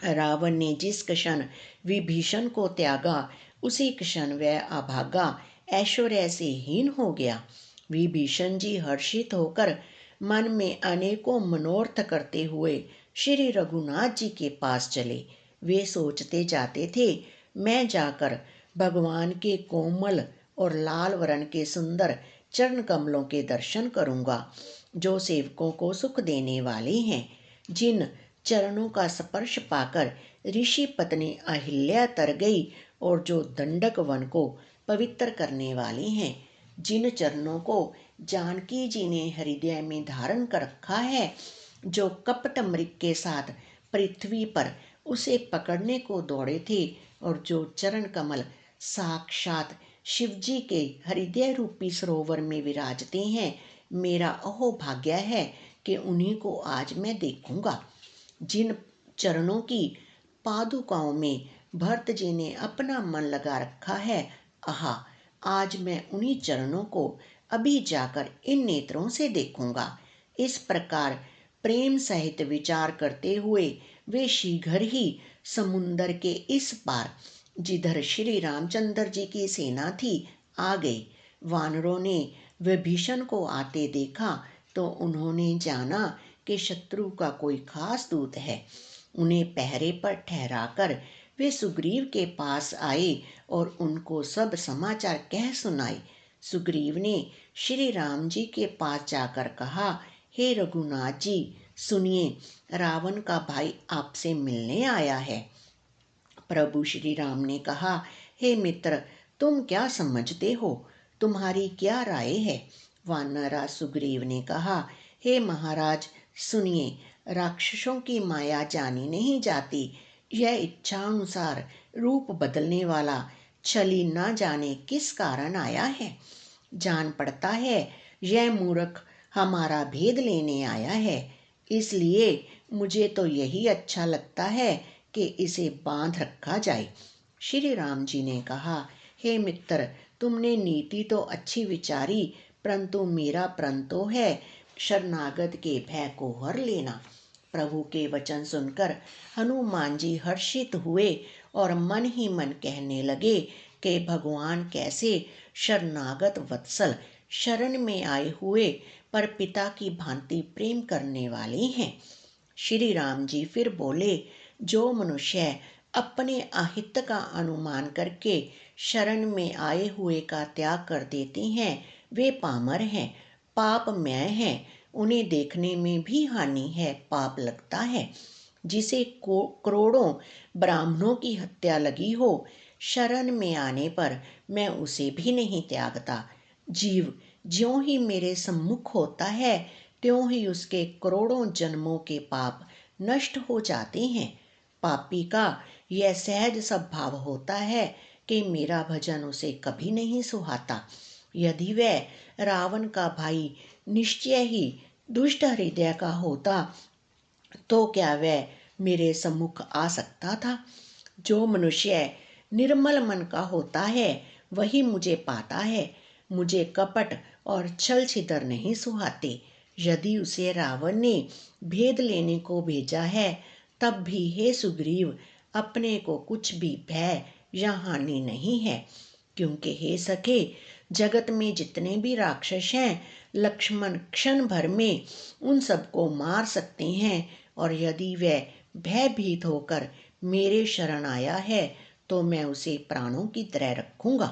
रावण ने जिस क्षण विभीषण को त्यागा, उसी क्षण वह अभागा ऐश्वर्य से हीन हो गया। विभीषण जी हर्षित होकर मन में अनेकों मनोरथ करते हुए श्री रघुनाथ जी के पास चले। वे सोचते जाते थे, मैं जाकर भगवान के कोमल और लाल वर्ण के सुंदर चरण कमलों के दर्शन करूंगा, जो सेवकों को सुख देने वाले हैं। जिन चरणों का स्पर्श पाकर ऋषि पत्नी अहिल्या तर गई और जो दंडक वन को पवित्र करने वाले हैं। जिन चरणों को जानकी जी ने हृदय में धारण कर रखा है, जो कपट मृग के साथ पृथ्वी पर उसे पकड़ने को दौड़े थे, और जो चरण कमल साक्षात शिवजी के हृदय रूपी सरोवर में विराजते हैं, मेरा अहो भाग्य है कि उन्हीं को आज मैं देखूंगा। जिन चरणों की पादुकाओं में भरत जी ने अपना मन लगा रखा है, आहा, आज मैं उन्हीं चरणों को अभी जाकर इन नेत्रों से देखूंगा। इस प्रकार प्रेम सहित विचार करते हुए वे शीघ्र ही समुंदर के इस पार, जिधर श्री रामचंद्र जी की सेना थी, आ गए। वानरों ने विभीषण को आते देखा तो उन्होंने जाना कि शत्रु का कोई खास दूत है। उन्हें पहरे पर ठहराकर वे सुग्रीव के पास आए और उनको सब समाचार कह सुनाए। सुग्रीव ने श्री राम जी के पास जाकर कहा, हे रघुनाथ जी, सुनिए, रावण का भाई आपसे मिलने आया है। प्रभु श्री राम ने कहा, हे मित्र, तुम क्या समझते हो, तुम्हारी क्या राय है। वानरा सुग्रीव ने कहा, हे महाराज, सुनिए, राक्षसों की माया जानी नहीं जाती। यह इच्छानुसार रूप बदलने वाला छली न जाने किस कारण आया है। जान पड़ता है यह मूर्ख हमारा भेद लेने आया है, इसलिए मुझे तो यही अच्छा लगता है कि इसे बांध रखा जाए। श्री राम जी ने कहा, हे मित्र, तुमने नीति तो अच्छी विचारी, परंतु मेरा प्रण तो है शरणागत के भय को हर लेना। प्रभु के वचन सुनकर हनुमान जी हर्षित हुए और मन ही मन कहने लगे कि भगवान कैसे शरणागत वत्सल, शरण में आए हुए पर पिता की भांति प्रेम करने वाले हैं। श्री राम जी फिर बोले, जो मनुष्य अपने अहित का अनुमान करके शरण में आए हुए का त्याग कर देते हैं, वे पामर हैं, पापमय हैं, उन्हें देखने में भी हानि है, पाप लगता है। जिसे करोड़ों ब्राह्मणों की हत्या लगी हो, शरण में आने पर मैं उसे भी नहीं त्यागता। जीव ज्यों ही मेरे सम्मुख होता है, त्यों ही उसके करोड़ों जन्मों के पाप नष्ट हो जाते हैं। पापी का यह सहज स्वभाव होता है कि मेरा भजन उसे कभी नहीं सुहाता। यदि वह रावण का भाई निश्चय ही दुष्ट हृदय का होता, तो क्या वह मेरे सम्मुख आ सकता था। जो मनुष्य निर्मल मन का होता है, वही मुझे पाता है। मुझे कपट और छल छितर नहीं सुहाते। यदि उसे रावण ने भेद लेने को भेजा है, तब भी हे सुग्रीव, अपने को कुछ भी भय या हानि नहीं है, क्योंकि हे सखे, जगत में जितने भी राक्षस हैं, लक्ष्मण क्षण भर में उन सबको मार सकते हैं, और यदि वह भयभीत होकर मेरे शरण आया है तो मैं उसे प्राणों की तरह रखूंगा।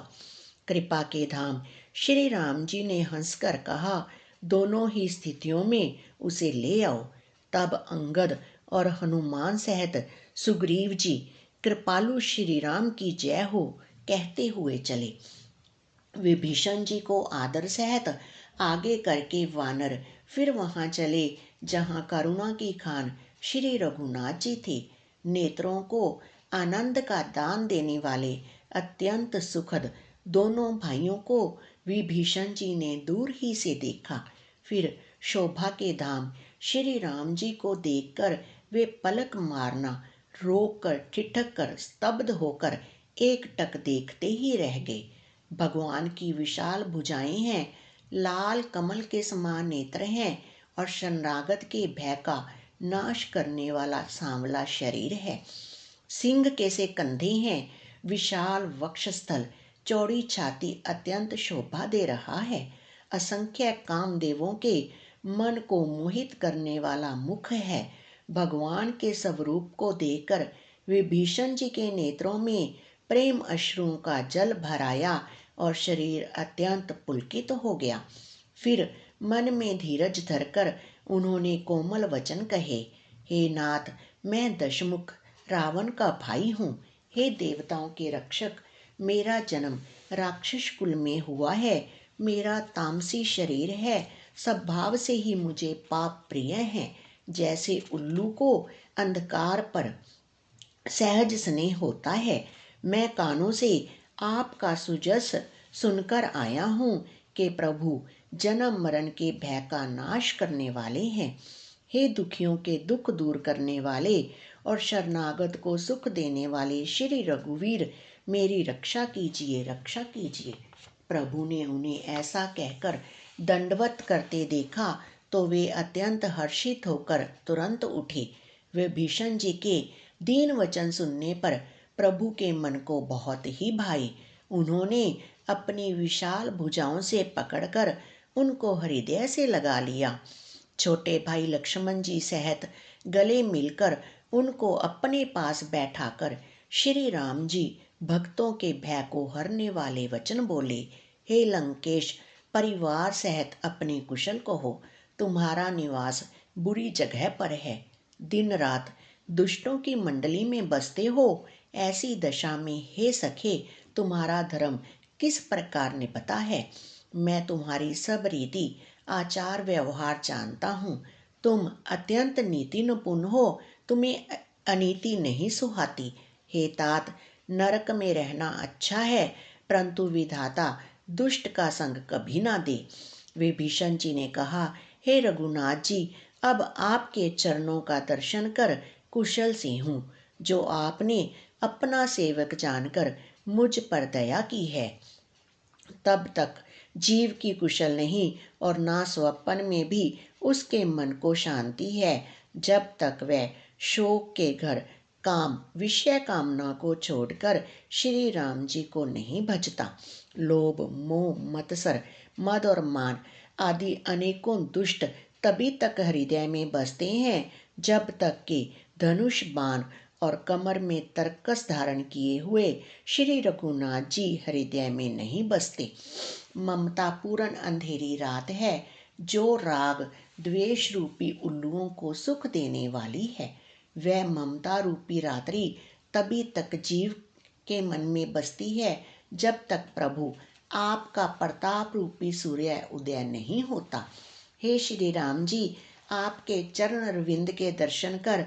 कृपा के धाम श्री राम जी ने हंसकर कहा, दोनों ही स्थितियों में उसे ले आओ। तब अंगद और हनुमान सहित सुग्रीव जी कृपालु श्री राम की जय हो कहते हुए चले। विभीषण जी को आदर सहित आगे करके वानर फिर वहां चले जहां करुणा की खान श्री रघुनाथ जी थे। नेत्रों को आनंद का दान देने वाले अत्यंत सुखद दोनों भाइयों को विभीषण जी ने दूर ही से देखा। फिर शोभा के धाम श्री राम जी को देखकर वे पलक मारना रोक कर ठिठक कर स्तब्ध होकर एकटक देखते ही रह गए। भगवान की विशाल भुजाएं हैं, लाल कमल के समान नेत्र हैं और शरणागत के भय का नाश करने वाला सांवला शरीर है। सिंह के से कंधे हैं, विशाल वक्षस्थल, चौड़ी छाती अत्यंत शोभा दे रहा है। असंख्य कामदेवों के मन को मोहित करने वाला मुख है। भगवान के स्वरूप को देखकर विभीषण जी के नेत्रों में प्रेम अश्रुओं का जल भर आया और शरीर अत्यंत पुलकित हो गया। फिर मन में धीरज धरकर उन्होंने कोमल वचन कहे, हे नाथ, मैं दशमुख रावण का भाई हूँ। हे देवताओं के रक्षक, मेरा जन्म राक्षस कुल में हुआ है। मेरा तामसी शरीर है, स्वभाव से ही मुझे पाप प्रिय है। जैसे उल्लू को अंधकार पर सहज स्नेह होता है, मैं कानों से आपका सुजस सुनकर आया हूँ कि प्रभु जन्म मरण के भय का नाश करने वाले हैं। हे दुखियों के दुख दूर करने वाले और शरणागत को सुख देने वाले श्री रघुवीर, मेरी रक्षा कीजिए, रक्षा कीजिए। प्रभु ने उन्हें ऐसा कहकर दंडवत करते देखा तो वे अत्यंत हर्षित होकर तुरंत उठे। विभीषण जी के दीन वचन सुनने पर प्रभु के मन को बहुत ही भाई। उन्होंने अपनी विशाल भुजाओं से पकड़कर उनको हृदय से लगा लिया। छोटे भाई लक्ष्मण जी सहित गले मिलकर उनको अपने पास बैठाकर श्री राम जी भक्तों के भय को हरने वाले वचन बोले, हे लंकेश, परिवार सहित अपने कुशल कहो। तुम्हारा निवास बुरी जगह पर है, दिन रात दुष्टों की मंडली में बसते हो। ऐसी दशा में हे सखे, तुम्हारा धर्म किस प्रकार निभता है। मैं तुम्हारी सब रीति आचार व्यवहार जानता हूँ। तुम अत्यंत नीति निपुण हो, तुम्हें अनीति नहीं सुहाती। हे तात, नरक में रहना अच्छा है, परंतु विधाता दुष्ट का संग कभी ना दे। विभीषण जी ने कहा, हे रघुनाथ जी, अब आपके चरणों का दर्शन कर कुशल से हूँ, जो आपने अपना सेवक जानकर मुझ पर दया की है। तब तक जीव की कुशल नहीं और ना स्वप्न में भी उसके मन को शांति है, जब तक वह शोक के घर काम विषय कामना को छोड़कर श्री राम जी को नहीं भजता। लोभ, मोह, मत्सर, मद और मान आदि अनेकों दुष्ट तभी तक हृदय में बसते हैं जब तक कि धनुष बाण और कमर में तरकस धारण किए हुए श्री रघुनाथ जी हृदय में नहीं बसते। ममता पूर्ण अंधेरी रात है, जो राग द्वेष रूपी उल्लुओं को सुख देने वाली है। वह ममता रूपी रात्रि तभी तक जीव के मन में बसती है जब तक प्रभु आपका प्रताप रूपी सूर्य उदय नहीं होता। हे श्री राम जी, आपके चरण अरविंद के दर्शन कर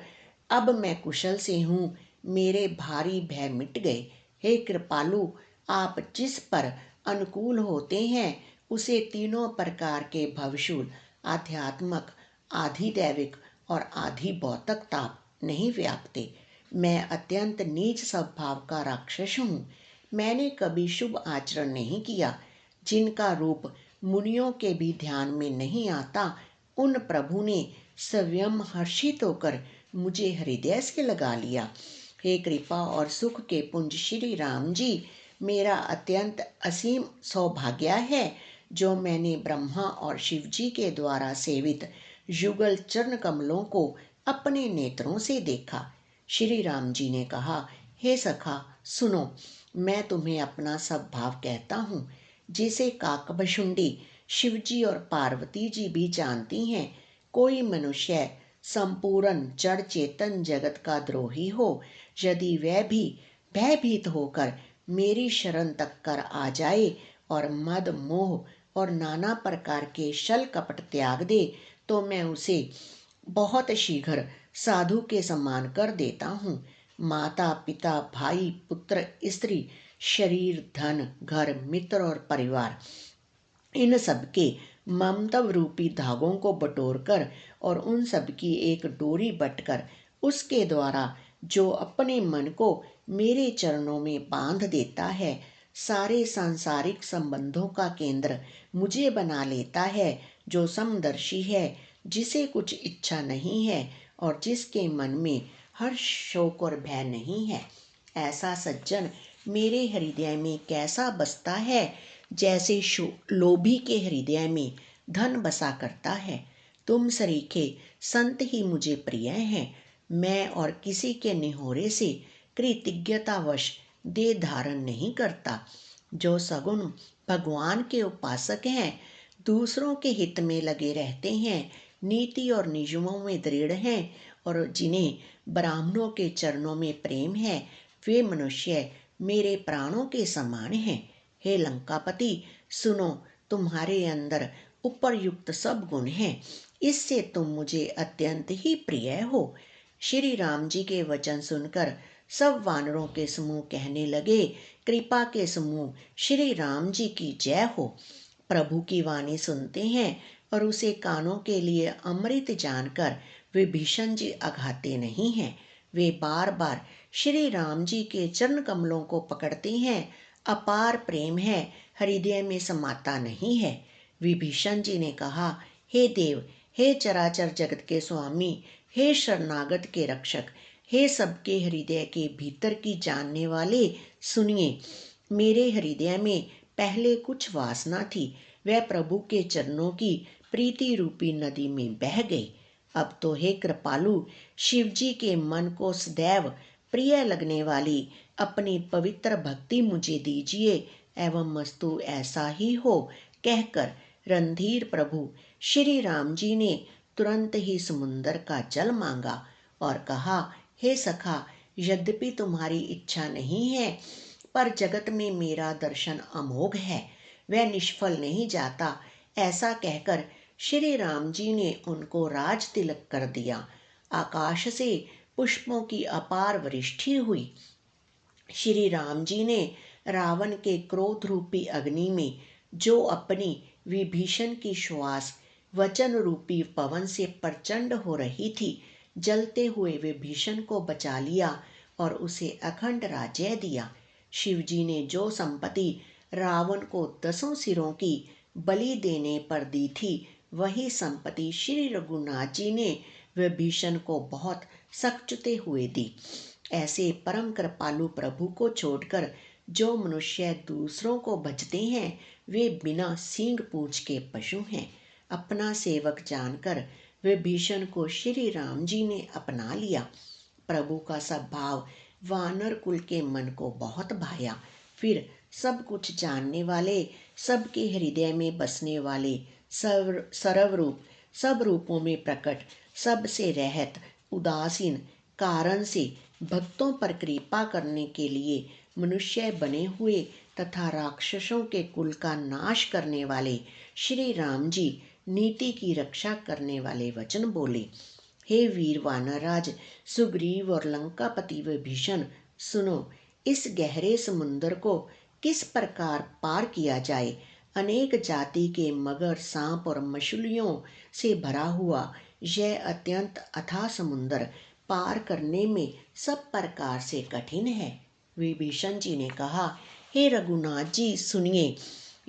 अब मैं कुशल से हूँ, मेरे भारी भय मिट गए। हे कृपालु, आप जिस पर अनुकूल होते हैं उसे तीनों प्रकार के भवशूल, आध्यात्मक, आधि दैविक और आधि भौतिक ताप नहीं व्यापते। मैं अत्यंत नीच स्वभाव का राक्षस हूँ। मैंने कभी शुभ आचरण नहीं किया। जिनका रूप मुनियों के भी ध्यान में नहीं आता, उन प्रभु ने स्वयं हर्षित होकर मुझे हृदय से लगा लिया। हे कृपा और सुख के पुंज श्री राम जी, मेरा अत्यंत असीम सौभाग्य है जो मैंने ब्रह्मा और शिव जी के द्वारा सेवित युगल चरण कमलों को अपने नेत्रों से देखा। श्री राम जी ने कहा, हे सखा सुनो, मैं तुम्हें अपना सब भाव कहता हूँ, जिसे काकभशुंडी शिवजी और पार्वती जी भी जानती हैं। कोई मनुष्य संपूर्ण जड़ चेतन जगत का द्रोही हो, यदि वह भी भयभीत होकर मेरी शरण तक कर आ जाए और मद मोह और नाना प्रकार के छल कपट त्याग दे, तो मैं उसे बहुत शीघ्र साधु के समान कर देता हूँ। माता पिता भाई पुत्र स्त्री शरीर धन घर मित्र और परिवार, इन सब के ममतव रूपी धागों को बटोरकर और उन सब की एक डोरी बटकर उसके द्वारा जो अपने मन को मेरे चरणों में बांध देता है, सारे सांसारिक संबंधों का केंद्र मुझे बना लेता है, जो समदर्शी है, जिसे कुछ इच्छा नहीं है और जिसके मन में हर्ष शोक और भय नहीं है, ऐसा सज्जन मेरे हृदय में कैसा बसता है, जैसे लोभी के हृदय में धन बसा करता है। तुम सरीखे संत ही मुझे प्रिय हैं। मैं और किसी के निहोरे से कृतज्ञतावश देह धारण नहीं करता। जो सगुण भगवान के उपासक हैं, दूसरों के हित में लगे रहते हैं, नीति और नियमों में दृढ़ हैं और जिन्हें ब्राह्मणों के चरणों में प्रेम है, वे मनुष्य मेरे प्राणों के समान हैं। हे लंकापति, सुनो, तुम्हारे अंदर उपरयुक्त सब गुण हैं, इससे तुम मुझे अत्यंत ही प्रिय हो। श्री राम जी के वचन सुनकर सब वानरों के समूह कहने लगे, कृपा के समूह श्री राम जी की जय हो। प्रभु की वाणी सुनते हैं और उसे कानों के लिए अमृत जानकर विभीषण जी अघाते नहीं हैं। वे बार बार श्री राम जी के चरण कमलों को पकड़ते हैं। अपार प्रेम है, हृदय में समाता नहीं है। विभीषण जी ने कहा, हे देव, हे चराचर जगत के स्वामी, हे शरणागत के रक्षक, हे सबके हृदय के भीतर की जानने वाले, सुनिए। मेरे हृदय में पहले कुछ वासना थी, वह प्रभु के चरणों की प्रीति रूपी नदी में बह गई। अब तो हे कृपालु, शिव जी के मन को सदैव प्रिय लगने वाली अपनी पवित्र भक्ति मुझे दीजिए एवं मस्तु ऐसा ही हो, कहकर रणधीर प्रभु श्री राम जी ने तुरंत ही समुंदर का जल मांगा और कहा, हे सखा, यद्यपि तुम्हारी इच्छा नहीं है, पर जगत में मेरा दर्शन अमोघ है, वह निष्फल नहीं जाता। ऐसा कहकर श्री राम जी ने उनको राज तिलक कर दिया। आकाश से पुष्पों की अपार वृष्टि हुई। श्री राम जी ने रावण के क्रोध रूपी अग्नि में, जो अपनी विभीषण की श्वास वचन रूपी पवन से प्रचंड हो रही थी, जलते हुए विभीषण को बचा लिया और उसे अखंड राज्य दिया। शिवजी ने जो संपत्ति रावण को 10 सिरों की बलि देने पर दी थी, वही संपत्ति श्री रघुनाथ जी ने विभीषण को बहुत सचते हुए दी। ऐसे परम कृपालु प्रभु को छोड़कर जो मनुष्य दूसरों को भजते हैं, वे बिना सींग पूंछ के पशु हैं। अपना सेवक जानकर विभीषण को श्री राम जी ने अपना लिया। प्रभु का सब भाव वानर कुल के मन को बहुत भाया। फिर सब कुछ जानने वाले, सबके हृदय में बसने वाले, सर्वरूप, सब रूपों में प्रकट, सबसे रहत, उदासीन, कारण से भक्तों पर कृपा करने के लिए मनुष्य बने हुए तथा राक्षसों के कुल का नाश करने वाले श्री राम जी नीति की रक्षा करने वाले वचन बोले। हे वीर वानरराज सुग्रीव और लंकापति विभीषण, सुनो, इस गहरे समुद्र को किस प्रकार पार किया जाए। अनेक जाति के मगर, सांप और मछलियों से भरा हुआ यह अत्यंत अथाह समुद्र पार करने में सब प्रकार से कठिन है। विभीषण जी ने कहा, हे रघुनाथ जी सुनिए,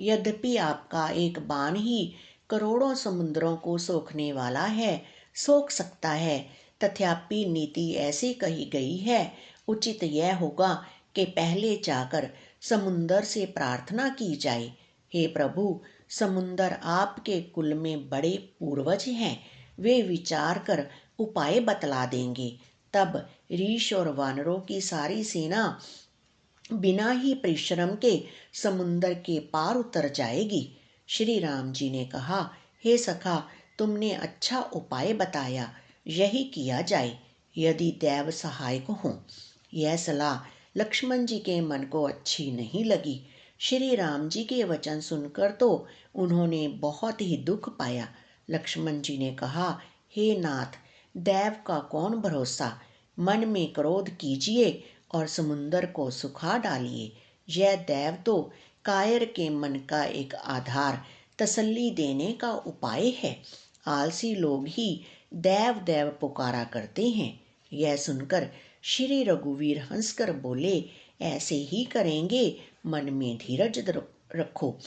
यद्यपि आपका एक बाण ही करोड़ों समुद्रों को सोखने वाला है, सोख सकता है, तथापि नीति ऐसी कही गई है उचित यह होगा कि पहले जाकर समुंदर से प्रार्थना की जाए, हे प्रभु, समुंदर आपके कुल में बड़े पूर्वज हैं, वे विचार कर उपाय बतला देंगे। तब ऋष और वानरों की सारी सेना बिना ही परिश्रम के समुंदर के पार उतर जाएगी। श्री राम जी ने कहा, हे सखा, तुमने अच्छा उपाय बताया, यही किया जाए, यदि दैव सहायक हो। यह सलाह लक्ष्मण जी के मन को अच्छी नहीं लगी। श्री राम जी के वचन सुनकर तो उन्होंने बहुत ही दुख पाया। लक्ष्मण जी ने कहा, हे नाथ, दैव का कौन भरोसा, मन में क्रोध कीजिए और समुंदर को सुखा डालिए। यह दैव तो कायर के मन का एक आधार, तसल्ली देने का उपाय है। आलसी लोग ही दैव दैव पुकारा करते हैं। यह सुनकर श्री रघुवीर हंसकर बोले, ऐसे ही करेंगे, मन में धीरज रखो।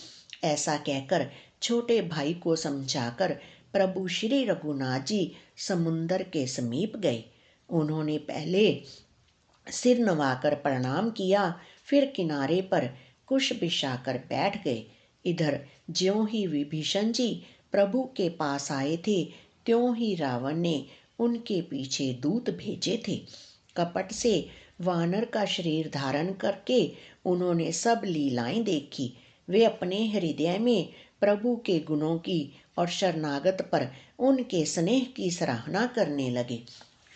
ऐसा कहकर छोटे भाई को समझाकर प्रभु श्री रघुनाथ जी समुंदर के समीप गए। उन्होंने पहले सिर नवाकर प्रणाम किया, फिर किनारे पर कुश बिछाकर बैठ गए। इधर ज्यों ही विभीषण जी प्रभु के पास आए थे, त्यों ही रावण ने उनके पीछे दूत भेजे थे। कपट से वानर का शरीर धारण करके उन्होंने सब लीलाएं देखी। वे अपने हृदय में प्रभु के गुणों की और शरणागत पर उनके स्नेह की सराहना करने लगे।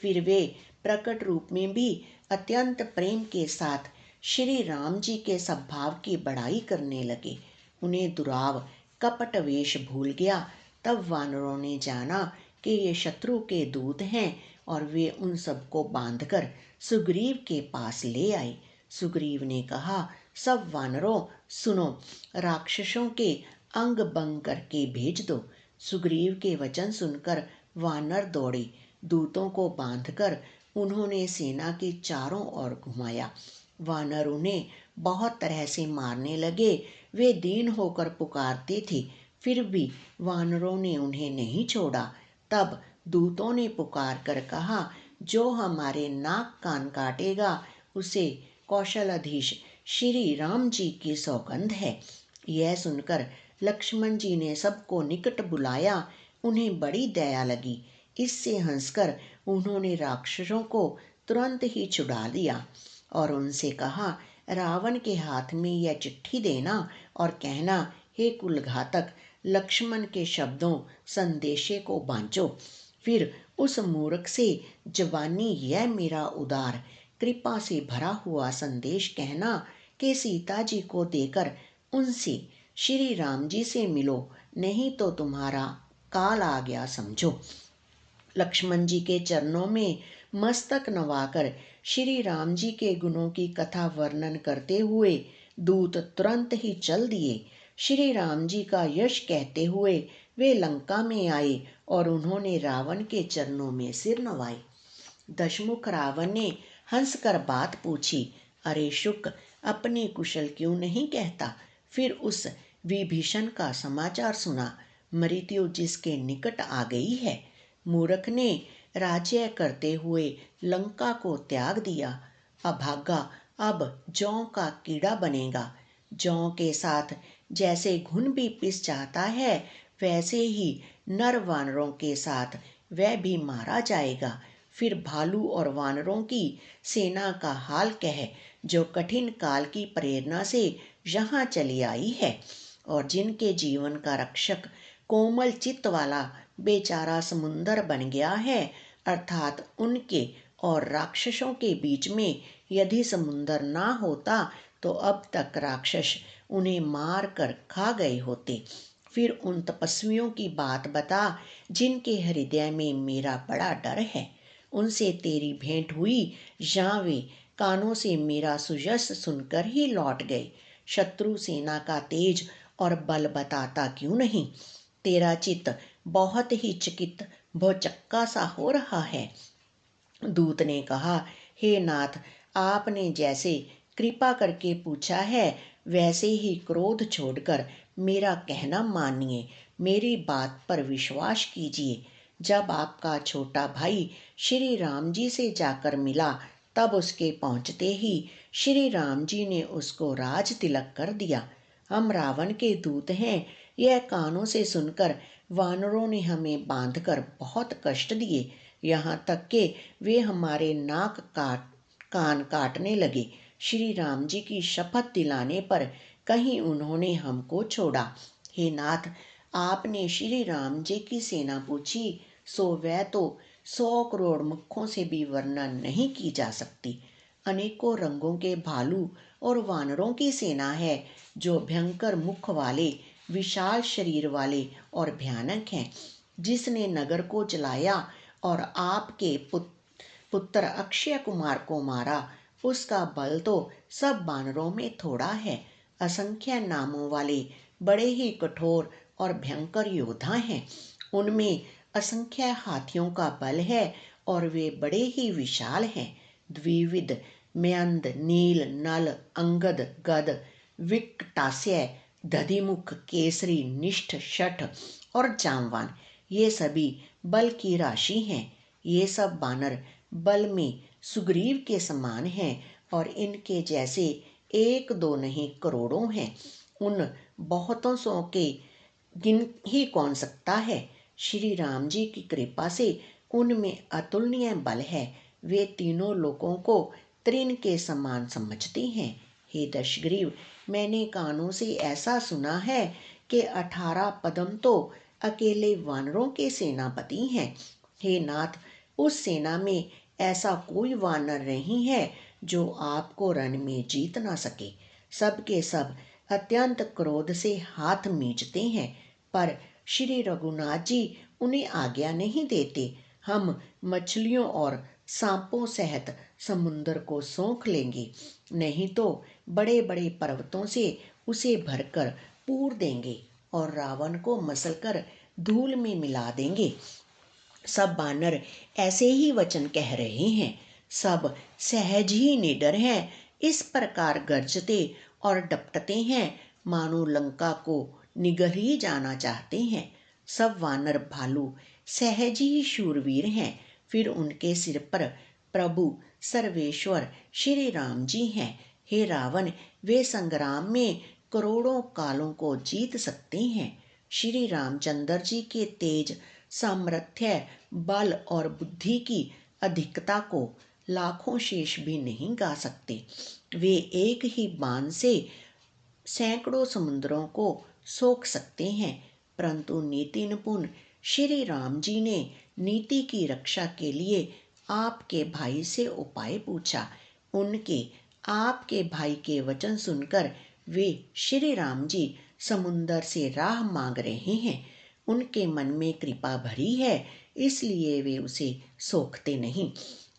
फिर वे प्रकट रूप में भी अत्यंत प्रेम के साथ श्री राम जी के स्वभाव की बड़ाई करने लगे। उन्हें दुराव कपट वेश भूल गया। तब वानरों ने जाना कि ये शत्रु के दूत हैं और वे उन सबको बांधकर सुग्रीव के पास ले आए। सुग्रीव ने कहा, सब वानरों सुनो, राक्षसों के अंग भंग करके भेज दो। सुग्रीव के वचन सुनकर वानर दौड़े। दूतों को बांधकर उन्होंने सेना की चारों ओर घुमाया। वानर उन्हें बहुत तरह से मारने लगे। वे दीन होकर पुकारते थे, फिर भी वानरों ने उन्हें नहीं छोड़ा। तब दूतों ने पुकार कर कहा, जो हमारे नाक कान काटेगा उसे कौशलाधीश श्री राम जी की सौगंध है। यह सुनकर लक्ष्मण जी ने सबको निकट बुलाया। उन्हें बड़ी दया लगी। इससे हंसकर उन्होंने राक्षसों को तुरंत ही छुड़ा लिया और उनसे कहा, रावण के हाथ में यह चिट्ठी देना और कहना, हे कुलघातक, लक्ष्मण के शब्दों संदेशे को बांचो। फिर उस मूर्ख से जवानी यह मेरा उदार कृपा से भरा हुआ संदेश कहना कि सीता जी को देकर उनसे श्री राम जी से मिलो, नहीं तो तुम्हारा काल आ गया समझो। लक्ष्मण जी के चरणों में मस्तक नवाकर श्री राम जी के गुणों की कथा वर्णन करते हुए दूत तुरंत ही चल दिए। श्री राम जी का यश कहते हुए वे लंका में आए और उन्होंने रावण के चरणों में सिर नवाए। दशमुख रावण ने हंसकर बात पूछी, अरे शुक, अपनी कुशल क्यों नहीं कहता? फिर उस विभीषण का समाचार सुना। मृत्यु जिसके निकट आ गई है। मूर्ख ने राज्य करते हुए लंका को त्याग दिया। अभागा अब जौ का कीड़ा बनेगा। जौ के साथ जैसे घुन भी पिस जाता है, वैसे ही नर वानरों के साथ वह भी मारा जाएगा। फिर भालू और वानरों की सेना का हाल कह, जो कठिन काल की प्रेरणा से यहाँ चली आई है और जिनके जीवन का रक्षक कोमल चित्त वाला बेचारा समुंदर बन गया है। अर्थात उनके और राक्षसों के बीच में यदि समुंदर ना होता तो अब तक राक्षस उन्हें मार कर खा गए होते। फिर उन तपस्वियों की बात बता जिनके हृदय में मेरा बड़ा डर है। उनसे तेरी भेंट हुई, या वे कानों से मेरा सुयश सुनकर ही लौट गए। शत्रु सेना का तेज और बल बताता क्यों नहीं? तेरा चित्त बहुत ही चकित भौचक्का सा हो रहा है। दूत ने कहा, हे नाथ, आपने जैसे कृपा करके पूछा है वैसे ही क्रोध छोड़कर मेरा कहना मानिए, मेरी बात पर विश्वास कीजिए। जब आपका छोटा भाई श्री राम जी से जाकर मिला तब उसके पहुँचते ही श्री राम जी ने उसको राज तिलक कर दिया। हम रावण के दूत हैं, यह कानों से सुनकर वानरों ने हमें बांधकर बहुत कष्ट दिए, यहाँ तक कि वे हमारे नाक कान काटने लगे। श्री राम जी की शपथ दिलाने पर कहीं उन्होंने हमको छोड़ा। हे नाथ, आपने श्री राम जी की सेना पूछी, सो वह तो 100 करोड़ मुखों से भी वर्णन नहीं की जा सकती। अनेकों रंगों के भालू और वानरों की सेना है, जो भयंकर मुख वाले, विशाल शरीर वाले और भयानक हैं। जिसने नगर को जलाया और आपके पुत्र अक्षय कुमार को मारा, उसका बल तो सब वानरों में थोड़ा है। असंख्य नामों वाले बड़े ही कठोर और भयंकर योद्धा हैं। उनमें असंख्य हाथियों का बल है और वे बड़े ही विशाल हैं। द्विविद, मयंद, नील, नल, अंगद, गद, विकटास्य, दधिमुख, केसरी, निष्ठ, शठ और जामवान, ये सभी बल की राशि हैं। ये सब बानर बल में सुग्रीव के समान हैं और इनके जैसे एक दो नहीं करोड़ों हैं। उन बहुतों सौ के गिन ही कौन सकता है। श्री राम जी की कृपा से उनमें अतुलनीय बल है। वे तीनों लोगों को तृण के समान समझते हैं। हे दशग्रीव, मैंने कानों से ऐसा सुना है कि 18 पदम तो अकेले वानरों के सेनापति हैं। हे नाथ, उस सेना में ऐसा कोई वानर नहीं है जो आपको रण में जीत ना सके। सब के सब अत्यंत क्रोध से हाथ मींचते हैं, पर श्री रघुनाथ जी उन्हें आज्ञा नहीं देते। हम मछलियों और सांपों सहित समुद्र को सोख लेंगे, नहीं तो बड़े बड़े पर्वतों से उसे भरकर पूर देंगे और रावण को मसलकर धूल में मिला देंगे। सब बानर ऐसे ही वचन कह रहे हैं। सब सहज ही निडर हैं, इस प्रकार गरजते और डपटते हैं मानो लंका को निगल ही जाना चाहते हैं। सब वानर भालू सहज ही शूरवीर हैं। फिर उनके सिर पर प्रभु सर्वेश्वर श्री राम जी हैं। हे रावण, वे संग्राम में करोड़ों कालों को जीत सकते हैं। श्री रामचंद्र जी के तेज, सामर्थ्य, बल और बुद्धि की अधिकता को लाखों शेष भी नहीं गा सकते। वे एक ही बाण से सैकड़ों समुद्रों को सोख सकते हैं। परंतु नीति निपुण श्री राम जी ने नीति की रक्षा के लिए आपके भाई से उपाय पूछा। उनके आपके भाई के वचन सुनकर वे श्री राम जी समुंदर से राह मांग रहे हैं। उनके मन में कृपा भरी है, इसलिए वे उसे सोखते नहीं।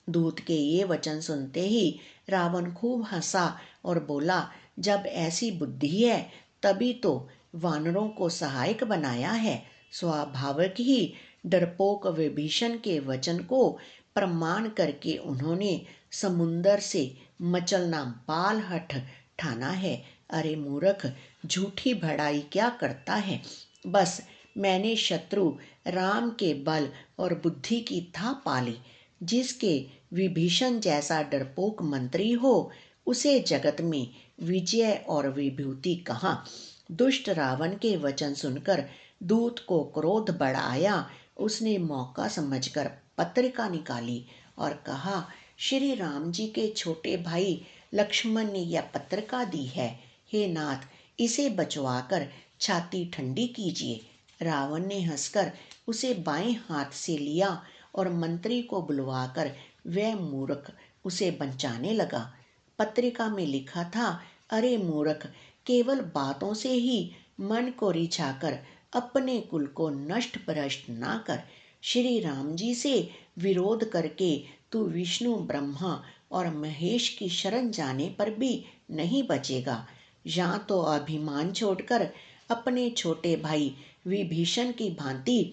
दूत के ये वचन सुनते ही रावण खूब हंसा और बोला, जब ऐसी बुद्धि है तभी तो वानरों को सहायक बनाया है। स्वाभाविक ही डरपोक विभीषण के वचन को प्रमाण करके उन्होंने समुंदर से मचलना बालहठ ठाना है। अरे मूर्ख, झूठी भड़ाई क्या करता है। बस मैंने शत्रु राम के बल और बुद्धि की था पाली। जिसके विभीषण जैसा डरपोक मंत्री हो, उसे जगत में विजय और विभूति कहाँ। दुष्ट रावण के वचन सुनकर दूत को क्रोध बढ़ आया। उसने मौका समझकर पत्रिका निकाली और कहा, श्री राम जी के छोटे भाई लक्ष्मण ने यह पत्रिका दी है। हे नाथ, इसे बचवाकर छाती ठंडी कीजिए। रावण ने हंसकर उसे बाएं हाथ से लिया और मंत्री को बुलवाकर वह मूर्ख उसे बचाने लगा। पत्रिका में लिखा था, अरे मूर्ख, केवल बातों से ही मन को रिझाकर अपने कुल को नष्ट भ्रष्ट ना कर। श्री राम जी से विरोध करके तू विष्णु, ब्रह्मा और महेश की शरण जाने पर भी नहीं बचेगा। या तो अभिमान छोड़कर अपने छोटे भाई विभीषण की भांति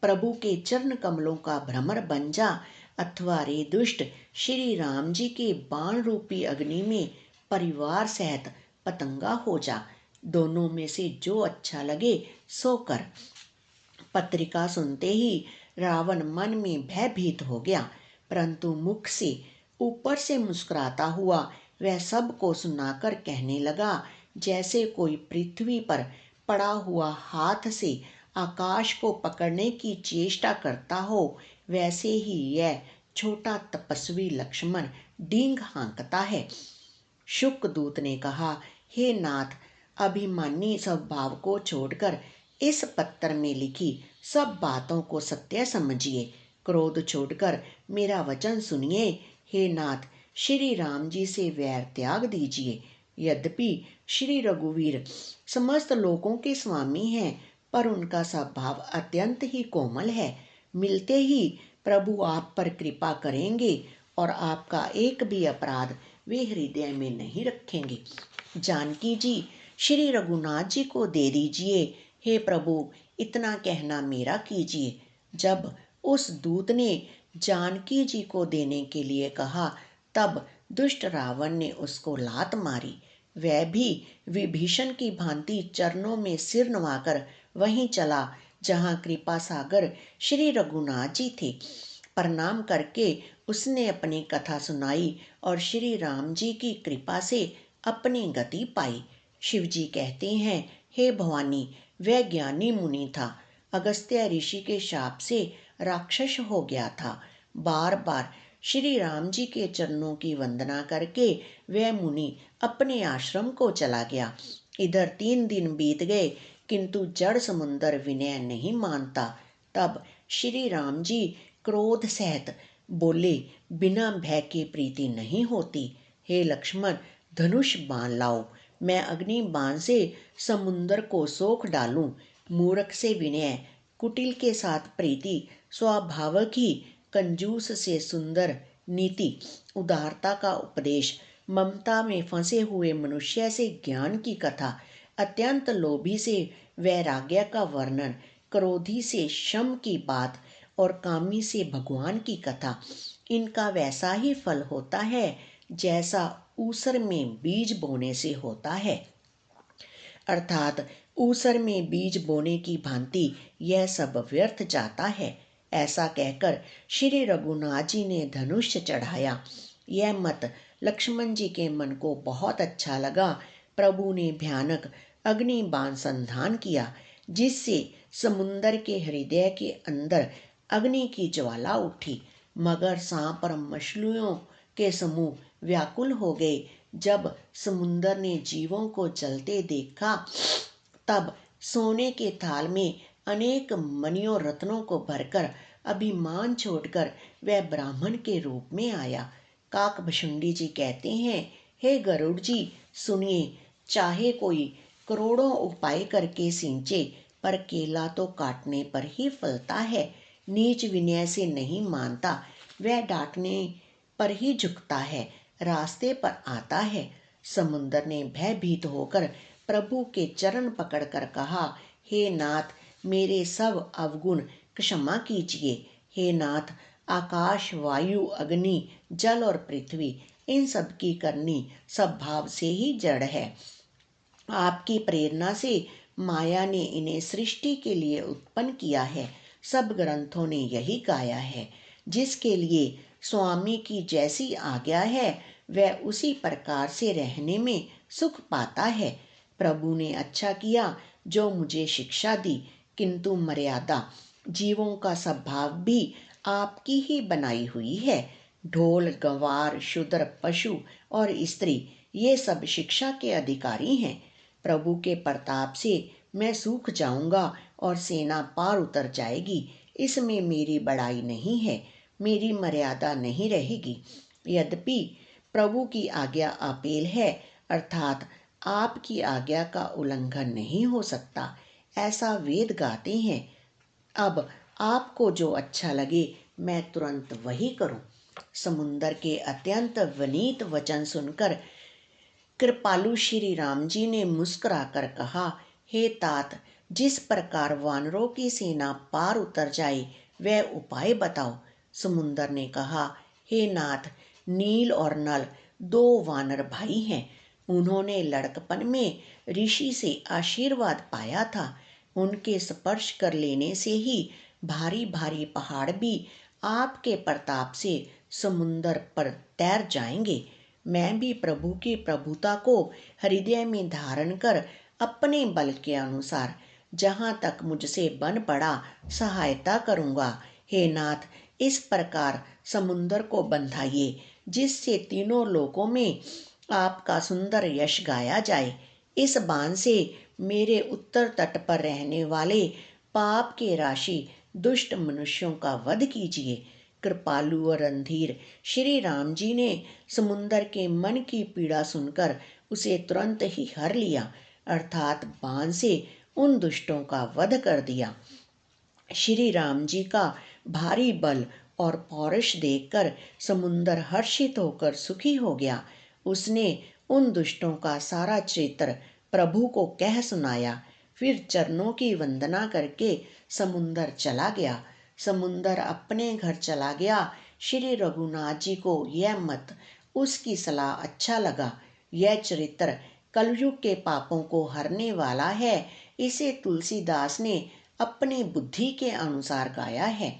प्रभु के चरण कमलों का भ्रमर बन जा, अथवा रे दुष्ट, श्री राम जी के बाण रूपी अग्नि में परिवार सहित पतंगा हो जा। दोनों में से जो अच्छा लगे सो कर। पत्रिका सुनते ही रावण मन में भयभीत हो गया, परंतु मुख से ऊपर से मुस्कुराता हुआ वह सबको सुनाकर कहने लगा, जैसे कोई पृथ्वी पर पड़ा हुआ हाथ से आकाश को पकड़ने की चेष्टा करता हो, वैसे ही यह छोटा तपस्वी लक्ष्मण डींग हाँकता है। शुकदूत ने कहा, हे नाथ, अभिमानी स्वभाव को छोड़कर इस पत्र में लिखी सब बातों को सत्य समझिए। क्रोध छोड़कर मेरा वचन सुनिए। हे नाथ, श्री राम जी से वैर त्याग दीजिए। यद्यपि श्री रघुवीर समस्त लोगों के स्वामी हैं, पर उनका स्वभाव अत्यंत ही कोमल है। मिलते ही प्रभु आप पर कृपा करेंगे और आपका एक भी अपराध वे हृदय में नहीं रखेंगे। जानकी जी, श्री रघुनाथ जी को दे दीजिए। हे प्रभु, इतना कहना मेरा कीजिए। जब उस दूत ने जानकी जी को देने के लिए कहा, तब दुष्ट रावण ने उसको लात मारी। वह भी विभीषण की भांति चरणों में सिर नवाकर वहीं चला जहाँ कृपा सागर श्री रघुनाथ जी थे। प्रणाम करके उसने अपनी कथा सुनाई और श्री राम जी की कृपा से अपनी गति पाई। शिव जी कहते हैं, हे भवानी, वह ज्ञानी मुनि था। अगस्त्य ऋषि के शाप से राक्षस हो गया था। बार बार श्री राम जी के चरणों की वंदना करके वह मुनि अपने आश्रम को चला गया। इधर 3 दिन बीत गए, किंतु जड़ समुंदर विनय नहीं मानता। तब श्री राम जी क्रोध सहित बोले, बिना भय के प्रीति नहीं होती। हे लक्ष्मण, धनुष बाण लाओ, मैं अग्नि बाण से समुंदर को सोख डालूं। मूर्ख से विनय, कुटिल के साथ प्रीति, स्वाभाविक ही कंजूस से सुंदर नीति, उदारता का उपदेश, ममता में फंसे हुए मनुष्य से ज्ञान की कथा, अत्यंत लोभी से वैराग्य का वर्णन, क्रोधी से शम की बात और कामी से भगवान की कथा, इनका वैसा ही फल होता है जैसा ऊसर में बीज बोने से होता है। अर्थात ऊसर में बीज बोने की भांति यह सब व्यर्थ जाता है। ऐसा कहकर श्री रघुनाथ जी ने धनुष चढ़ाया। यह मत लक्ष्मण जी के मन को बहुत अच्छा लगा। प्रभु ने भयानक अग्नि बाण संधान किया, जिससे समुंदर के हृदय के अंदर अग्नि की ज्वाला उठी। मगर, सांप और मछलियों के समूह व्याकुल हो गए। जब समुंदर ने जीवों को जलते देखा, तब सोने के थाल में अनेक मणियों रत्नों को भरकर अभिमान छोड़कर वह ब्राह्मण के रूप में आया। काकभुशुंडी जी कहते हैं, हे गरुड़ जी, सुनिए, चाहे कोई करोड़ों उपाय करके सींचे, पर केला तो काटने पर ही फलता है। नीच विनय से नहीं मानता, वह डांटने पर ही झुकता है, रास्ते पर आता है। समुंदर ने भयभीत होकर प्रभु के चरण पकड़कर कहा, हे नाथ, मेरे सब अवगुण क्षमा कीजिए। हे नाथ, आकाश, वायु, अग्नि, जल और पृथ्वी, इन सब की करनी स्वभाव से ही जड़ है। आपकी प्रेरणा से माया ने इन्हें सृष्टि के लिए उत्पन्न किया है। सब ग्रंथों ने यही गाया है। जिसके लिए स्वामी की जैसी आज्ञा है, वह उसी प्रकार से रहने में सुख पाता है। प्रभु ने अच्छा किया जो मुझे शिक्षा दी, किंतु मर्यादा, जीवों का स्वभाव भी आपकी ही बनाई हुई है। ढोल, गंवार, शूद्र, पशु और स्त्री, ये सब शिक्षा के अधिकारी हैं। प्रभु के प्रताप से मैं सूख जाऊंगा और सेना पार उतर जाएगी। इसमें मेरी बड़ाई नहीं है, मेरी मर्यादा नहीं रहेगी। यद्यपि प्रभु की आज्ञा अपेल है, अर्थात आपकी आज्ञा का उल्लंघन नहीं हो सकता, ऐसा वेद गाते हैं। अब आपको जो अच्छा लगे, मैं तुरंत वही करूं। समुंदर के अत्यंत विनीत वचन सुनकर कृपालु श्री राम जी ने मुस्कुराकर कहा, हे तात, जिस प्रकार वानरों की सेना पार उतर जाए, वह उपाय बताओ। समुंदर ने कहा, हे नाथ, नील और नल 2 वानर भाई हैं। उन्होंने लड़कपन में ऋषि से आशीर्वाद पाया था। उनके स्पर्श कर लेने से ही भारी भारी पहाड़ भी आपके प्रताप से समुंदर पर तैर जाएंगे। मैं भी प्रभु की प्रभुता को हृदय में धारण कर अपने बल के अनुसार जहाँ तक मुझसे बन पड़ा सहायता करूँगा। हे नाथ, इस प्रकार समुंदर को बंधाइए जिससे तीनों लोकों में आपका सुंदर यश गाया जाए। इस बाण से मेरे उत्तर तट पर रहने वाले पाप के राशि दुष्ट मनुष्यों का वध कीजिए। कृपालु और रणधीर श्री राम जी ने समुंदर के मन की पीड़ा सुनकर उसे तुरंत ही हर लिया, अर्थात बाण से उन दुष्टों का वध कर दिया। श्री राम जी का भारी बल और पौरुष देखकर समुंदर हर्षित होकर सुखी हो गया। उसने उन दुष्टों का सारा चरित्र प्रभु को कह सुनाया। फिर चरणों की वंदना करके समुंदर चला गया। समुंदर अपने घर चला गया। श्री रघुनाथ जी को यह मत, उसकी सलाह अच्छा लगा। यह चरित्र कलयुग के पापों को हरने वाला है। इसे तुलसीदास ने अपनी बुद्धि के अनुसार गाया है।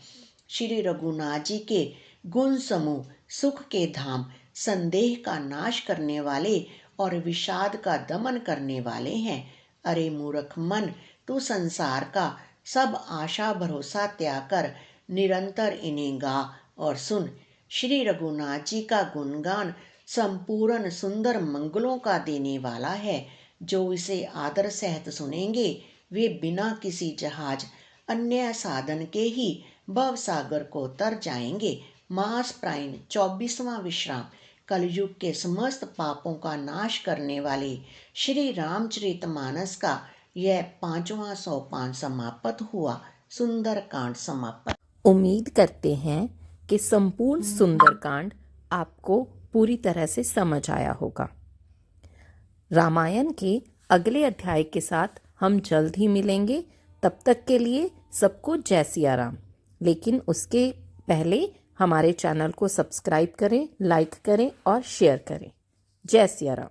श्री रघुनाथ जी के गुण समूह सुख के धाम, संदेह का नाश करने वाले और विषाद का दमन करने वाले हैं। अरे मूर्ख मन, तू संसार का सब आशा भरोसा त्याग कर निरंतर इन्हें गा और सुन। श्री रघुनाथ जी का गुणगान संपूर्ण सुंदर मंगलों का देने वाला है। जो इसे आदर सहित सुनेंगे वे बिना किसी जहाज अन्य साधन के ही भव सागर को तर जाएंगे। मास प्रायण 24वां विश्राम कलयुग के समस्त पापों का नाश करने वाले श्री रामचरितमानस का यह 5वां सोपान समाप्त हुआ। सुंदरकांड समाप्त।
उम्मीद करते हैं कि संपूर्ण सुंदरकांड आपको पूरी तरह से समझ आया होगा। रामायण के अगले अध्याय के साथ हम जल्द ही मिलेंगे। तब तक के लिए सबको जय सिया राम। लेकिन उसके पहले हमारे चैनल को सब्सक्राइब करें, लाइक करें और शेयर करें। जय सिया राम।